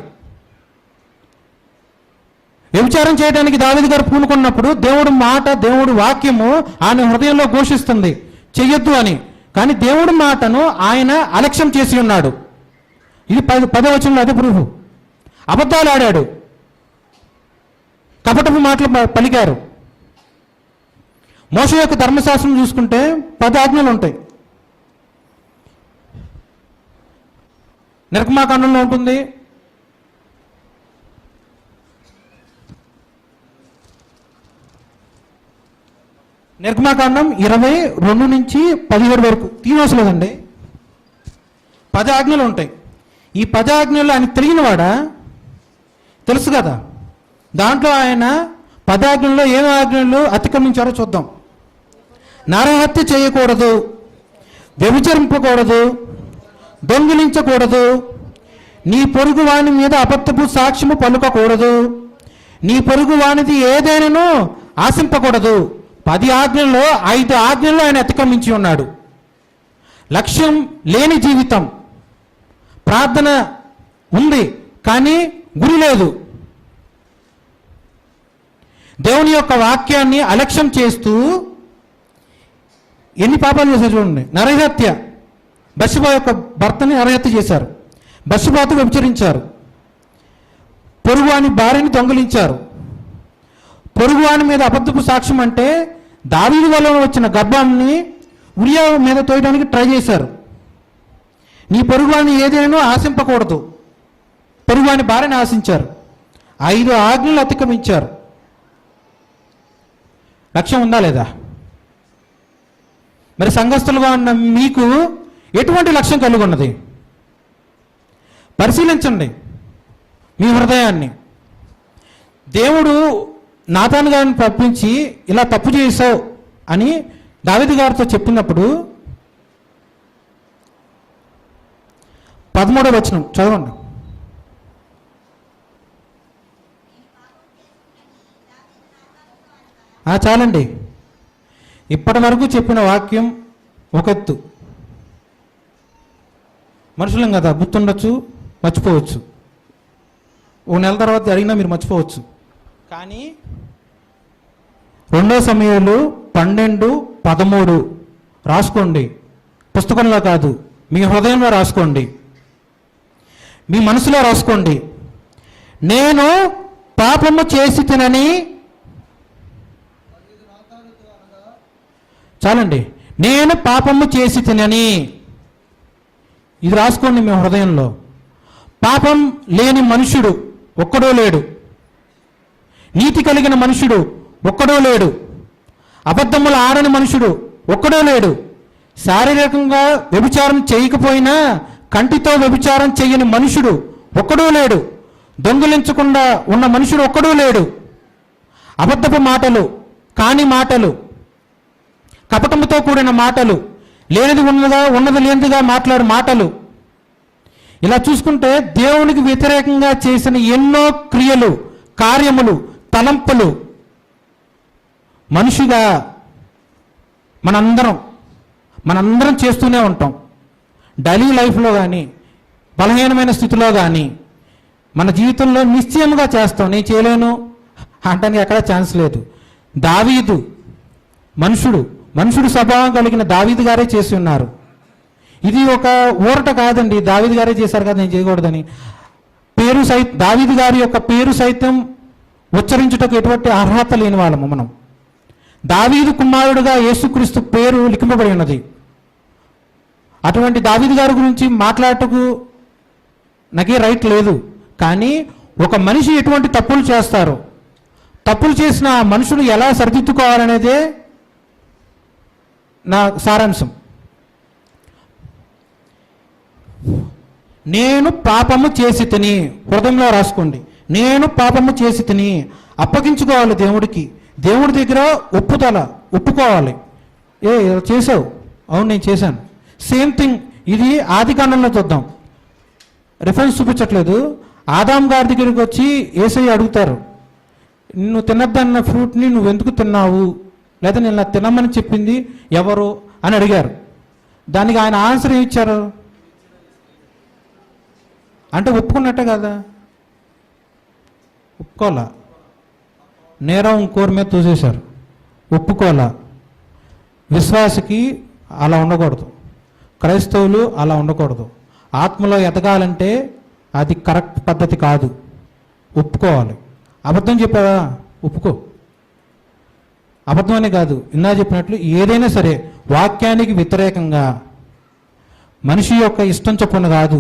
వ్యభిచారం చేయడానికి దావీదు గారు పూనుకున్నప్పుడు దేవుడు మాట, దేవుడు వాక్యము ఆయన హృదయంలో ఘోషిస్తుంది చెయ్యొద్దు అని. కానీ దేవుడి మాటను ఆయన అలక్ష్యం చేసి ఉన్నాడు. ఇది 10వ వచనంలో అదే ప్రూఫ్. అబద్ధాలు ఆడాడు, కపటపు మాటలు పలికారు. మోషే యొక్క ధర్మశాస్త్రం చూసుకుంటే 10 ఆజ్ఞలు ఉంటాయి. నిర్గమాకాండంలో ఉంటుంది. నిర్గమాకాండం 22 నుంచి 17 వరకు తీయవసలేదండి. 10 ఆజ్ఞలు ఉంటాయి. ఈ 10 ఆజ్ఞలు ఆయన తెలియనివాడా? తెలుసు కదా. దాంట్లో ఆయన 10 ఆజ్ఞల్లో ఏం ఆజ్ఞలు అతిక్రమించారో చూద్దాం. నరహత్య చేయకూడదు, వ్యభిచరింపకూడదు, దొంగిలించకూడదు, నీ పొరుగు వాని మీద అబద్ధపు సాక్ష్యము పలుకకూడదు, నీ పొరుగు వానిది ఏదైనాను ఆశింపకూడదు. 10 ఆజ్ఞల్లో 5 ఆజ్ఞల్లో ఆయన అతిక్రమించి ఉన్నాడు. లక్ష్యం లేని జీవితం. ప్రార్థన ఉంది కానీ గురి లేదు. దేవుని యొక్క వాక్యాన్ని అలక్ష్యం చేస్తూ ఎన్ని పాపాలు చేశారు చూడండి. నరహత్య, బత్షెబా యొక్క భర్తని నరహత్య చేశారు, బత్షెబాతో వ్యభిచరించారు, పొరుగువాని భార్యని దొంగిలించారు. పొరుగువాని మీద అబద్ధపు సాక్ష్యం అంటే దావీదు వల్ల వచ్చిన గర్భాన్ని ఉరియా మీద తోయడానికి ట్రై చేశారు. నీ పొరుగువాని ఏదైనా ఆశింపకూడదు, పొరుగువాని భార్యని ఆశించారు. 5 ఆజ్ఞలు అతిక్రమించారు. లక్ష్యం ఉందా లేదా? మరి సంఘస్థులుగా ఉన్న మీకు ఎటువంటి లక్ష్యం కలిగి ఉన్నది? పరిశీలించండి మీ హృదయాన్ని. దేవుడు నాతాను గారిని పంపించి ఇలా తప్పు చేసావు అని దావీదు గారితో చెప్పినప్పుడు 13వ వచనం చదవండి. చాలండి. ఇప్పటి వరకు చెప్పిన వాక్యం ఒక ఎత్తు. మనుషులం కదా, గుర్తుండొచ్చు, మర్చిపోవచ్చు. 1 నెల తర్వాత అడిగినా మీరు మర్చిపోవచ్చు. కానీ 2 సమూయేలు 12:13 రాసుకోండి. పుస్తకంలో కాదు, మీ హృదయంలో రాసుకోండి, మీ మనసులో రాసుకోండి. నేను పాపము చేసి తినని, చాలండి, నేను పాపము చేసి తినని, ఇది రాసుకోండి మీ హృదయంలో. పాపం లేని మనుషుడు ఒక్కడో లేడు, నీతి కలిగిన మనుషుడు ఒక్కడో లేడు, అబద్ధములు ఆడని మనుషుడు ఒక్కడో లేడు, శారీరకంగా వ్యభిచారం చేయకపోయినా కంటితో వ్యభిచారం చేయని మనుషుడు ఒక్కడో లేడు, దొంగిలించకుండా ఉన్న మనుషుడు ఒక్కడో లేడు, అబద్ధపు మాటలు, కాని మాటలు, కపటముతో కూడిన మాటలు, లేనిది ఉన్నదా ఉన్నది లేనిదిగా మాట్లాడు మాటలు, ఇలా చూసుకుంటే దేవునికి వ్యతిరేకంగా చేసిన ఎన్నో క్రియలు, కార్యములు, తలంపులు మనిషిగా మనందరం చేస్తూనే ఉంటాం. డైలీ లైఫ్లో కానీ, బలహీనమైన స్థితిలో కానీ, మన జీవితంలో నిశ్చయముగా చేస్తాం. నేను చేయలేను అంటానికి ఎక్కడ ఛాన్స్ లేదు. దావీదు మనుషుడు స్వభావం కలిగిన దావీదు గారే చేసి ఉన్నారు. ఇది ఒక ఊరట కాదండి, దావీదు గారే చేశారు కదా నేను చేయకూడదని. దావీదు గారి యొక్క పేరు సైతం ఉచ్చరించుటకు ఎటువంటి అర్హత లేని వాళ్ళము మనం. దావీదు కుమారుడుగా యేసుక్రీస్తు పేరు లిఖింపబడి ఉన్నది. అటువంటి దావీదు గారి గురించి మాట్లాడటకు నాకే రైట్ లేదు. కానీ ఒక మనిషి ఎటువంటి తప్పులు చేస్తారో, తప్పులు చేసిన ఆ మనుషులు ఎలా సరిదిద్దుకోవాలనేదే నా సారాంశం. నేను పాపము చేసి తిని, హృదయంలో రాసుకోండి, నేను పాపము చేసి తిని. అప్పగించుకోవాలి దేవుడికి. దేవుడి దగ్గర ఒప్పుకోవాలి. ఇలా చేసావు, అవును నేను చేశాను. సేమ్ థింగ్ ఇది ఆదికాండంలో చూద్దాం. రిఫరెన్స్ చూపించట్లేదు. ఆదాం గారి దగ్గరికి వచ్చి యేసయ్య అడుగుతారు, నువ్వు తినద్దన్న ఫ్రూట్ని నువ్వు ఎందుకు తిన్నావు, లేదా నేను తినమని చెప్పింది ఎవరు అని అడిగారు. దానికి ఆయన ఆన్సర్ ఏమి ఇచ్చారు అంటే ఒప్పుకున్నట్టే కదా, ఒప్పుకోవాలా. నేరం ఇంకోరి మీద తోసేశారు, ఒప్పుకోవాలా. విశ్వాసకి అలా ఉండకూడదు, క్రైస్తవులు అలా ఉండకూడదు. ఆత్మలో ఎదగాలంటే అది కరెక్ట్ పద్ధతి కాదు. ఒప్పుకోవాలి. అబద్ధం చెప్పావా, ఒప్పుకో. అబద్ధం అనే కాదు, ఇందా చెప్పినట్లు ఏదైనా సరే వాక్యానికి వ్యతిరేకంగా, మనిషి యొక్క ఇష్టం చొప్పున కాదు,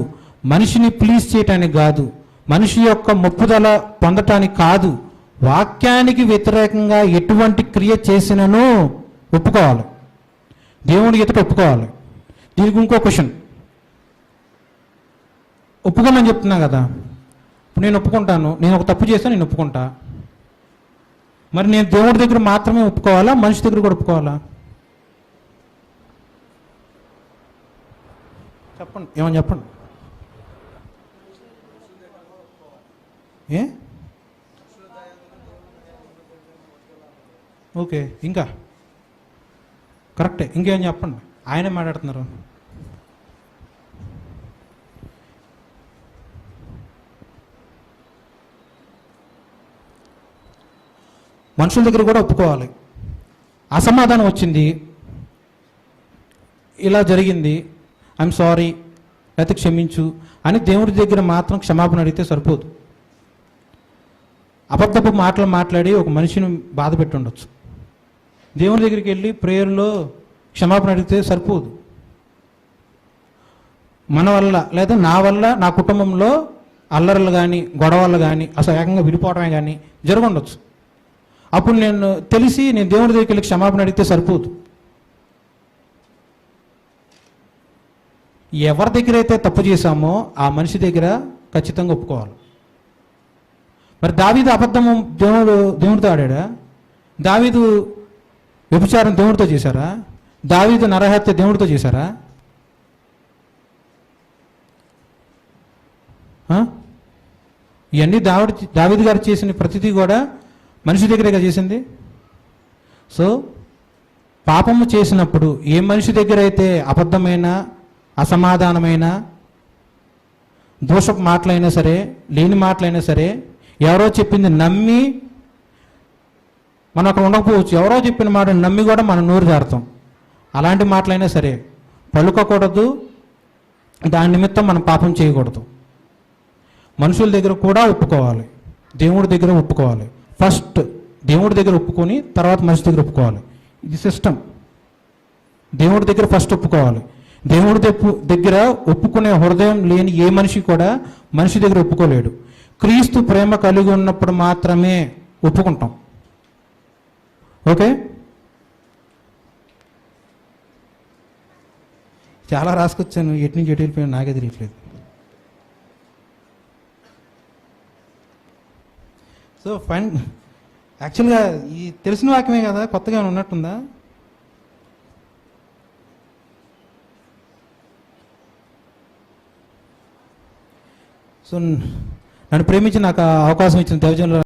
మనిషిని ప్లీజ్ చేయటానికి కాదు, మనిషి యొక్క మొప్పుదల పొందటానికి కాదు, వాక్యానికి వ్యతిరేకంగా ఎటువంటి క్రియ చేసినను ఒప్పుకోవాలి. దేవుని ఎదుట ఒప్పుకోవాలి. దీనికి ఇంకో క్వశ్చన్, ఒప్పుకోమని చెప్తున్నా కదా, ఇప్పుడు నేను ఒప్పుకుంటాను, నేను ఒక తప్పు చేస్తాను, నేను ఒప్పుకుంటా. మరి నేను దేవుడి దగ్గర మాత్రమే ఒప్పుకోవాలా, మనిషి దగ్గర కూడా ఒప్పుకోవాలా? చెప్పండి, ఏమని చెప్పండి. ఏ ఓకే, ఇంకా కరెక్టే, ఇంకేం చెప్పండి. ఆయనే మాట్లాడుతున్నారు. మనుషుల దగ్గర కూడా ఒప్పుకోవాలి. అసమాధానం వచ్చింది, ఇలా జరిగింది, ఐఎమ్ సారీ, లేకపోతే క్షమించు అని దేవుడి దగ్గర మాత్రం క్షమాపణ అడిగితే సరిపోదు. అబద్ధపు మాటలు మాట్లాడి ఒక మనిషిని బాధ పెట్టి ఉండొచ్చు. దేవుని దగ్గరికి వెళ్ళి ప్రేయర్లో క్షమాపణ అడిగితే సరిపోదు. మన వల్ల లేదా నా వల్ల నా కుటుంబంలో అల్లర్లు కానీ గొడవలు కానీ అసలు ఏకంగా విడిపోవడమే కానీ జరగండొచ్చు. అప్పుడు నేను దేవుడి దగ్గరికి వెళ్ళి క్షమాపణ అడిగితే సరిపోదు. ఎవరి దగ్గర అయితే తప్పు చేశామో ఆ మనిషి దగ్గర ఖచ్చితంగా ఒప్పుకోవాలి. మరి దావీదు అబద్ధము దేవుడితో ఆడాడా? దావీదు వ్యభిచారం దేవుడితో చేశారా? దావీదు నరహత్య దేవుడితో చేశారా? ఇవన్నీ దావీదు గారు చేసిన ప్రతిదీ కూడా మనిషి దగ్గరేగా చేసింది. సో పాపము చేసినప్పుడు ఏ మనిషి దగ్గర అయితే అబద్ధమైన, అసమాధానమైన, దోషపు మాటలైనా సరే, లేని మాటలైనా సరే, ఎవరో చెప్పింది నమ్మి, మనం అక్కడ ఉండకపోవచ్చు, ఎవరో చెప్పిన మాటను నమ్మి కూడా మనం నోరు జారుతాం. అలాంటి మాటలైనా సరే పలుకోకూడదు, దాని నిమిత్తం మనం పాపం చేయకూడదు. మనుషుల దగ్గర కూడా ఒప్పుకోవాలి, దేవుడి దగ్గర ఒప్పుకోవాలి. ఫస్ట్ దేవుడి దగ్గర ఒప్పుకొని తర్వాత మనిషి దగ్గర ఒప్పుకోవాలి. ఇది సిస్టమ్. దేవుడి దగ్గర ఫస్ట్ ఒప్పుకోవాలి. దేవుడి దగ్గర ఒప్పుకునే హృదయం లేని ఏ మనిషి కూడా మనిషి దగ్గర ఒప్పుకోలేడు. క్రీస్తు ప్రేమ కలిగి ఉన్నప్పుడు మాత్రమే ఒప్పుకుంటాం. ఓకే, చాలా రాసుకొచ్చాను, ఎటు నుంచి ఎటు వెళ్ళిపోయాను నాకే తెలియట్లేదు. సో ఫైన్, యాక్చువల్గా ఈ తెలిసిన వాక్యమే కదా, కొత్తగా ఉన్నట్టుందా? సో నన్ను ప్రేమించి నాకు అవకాశం ఇచ్చిన దైవజనుల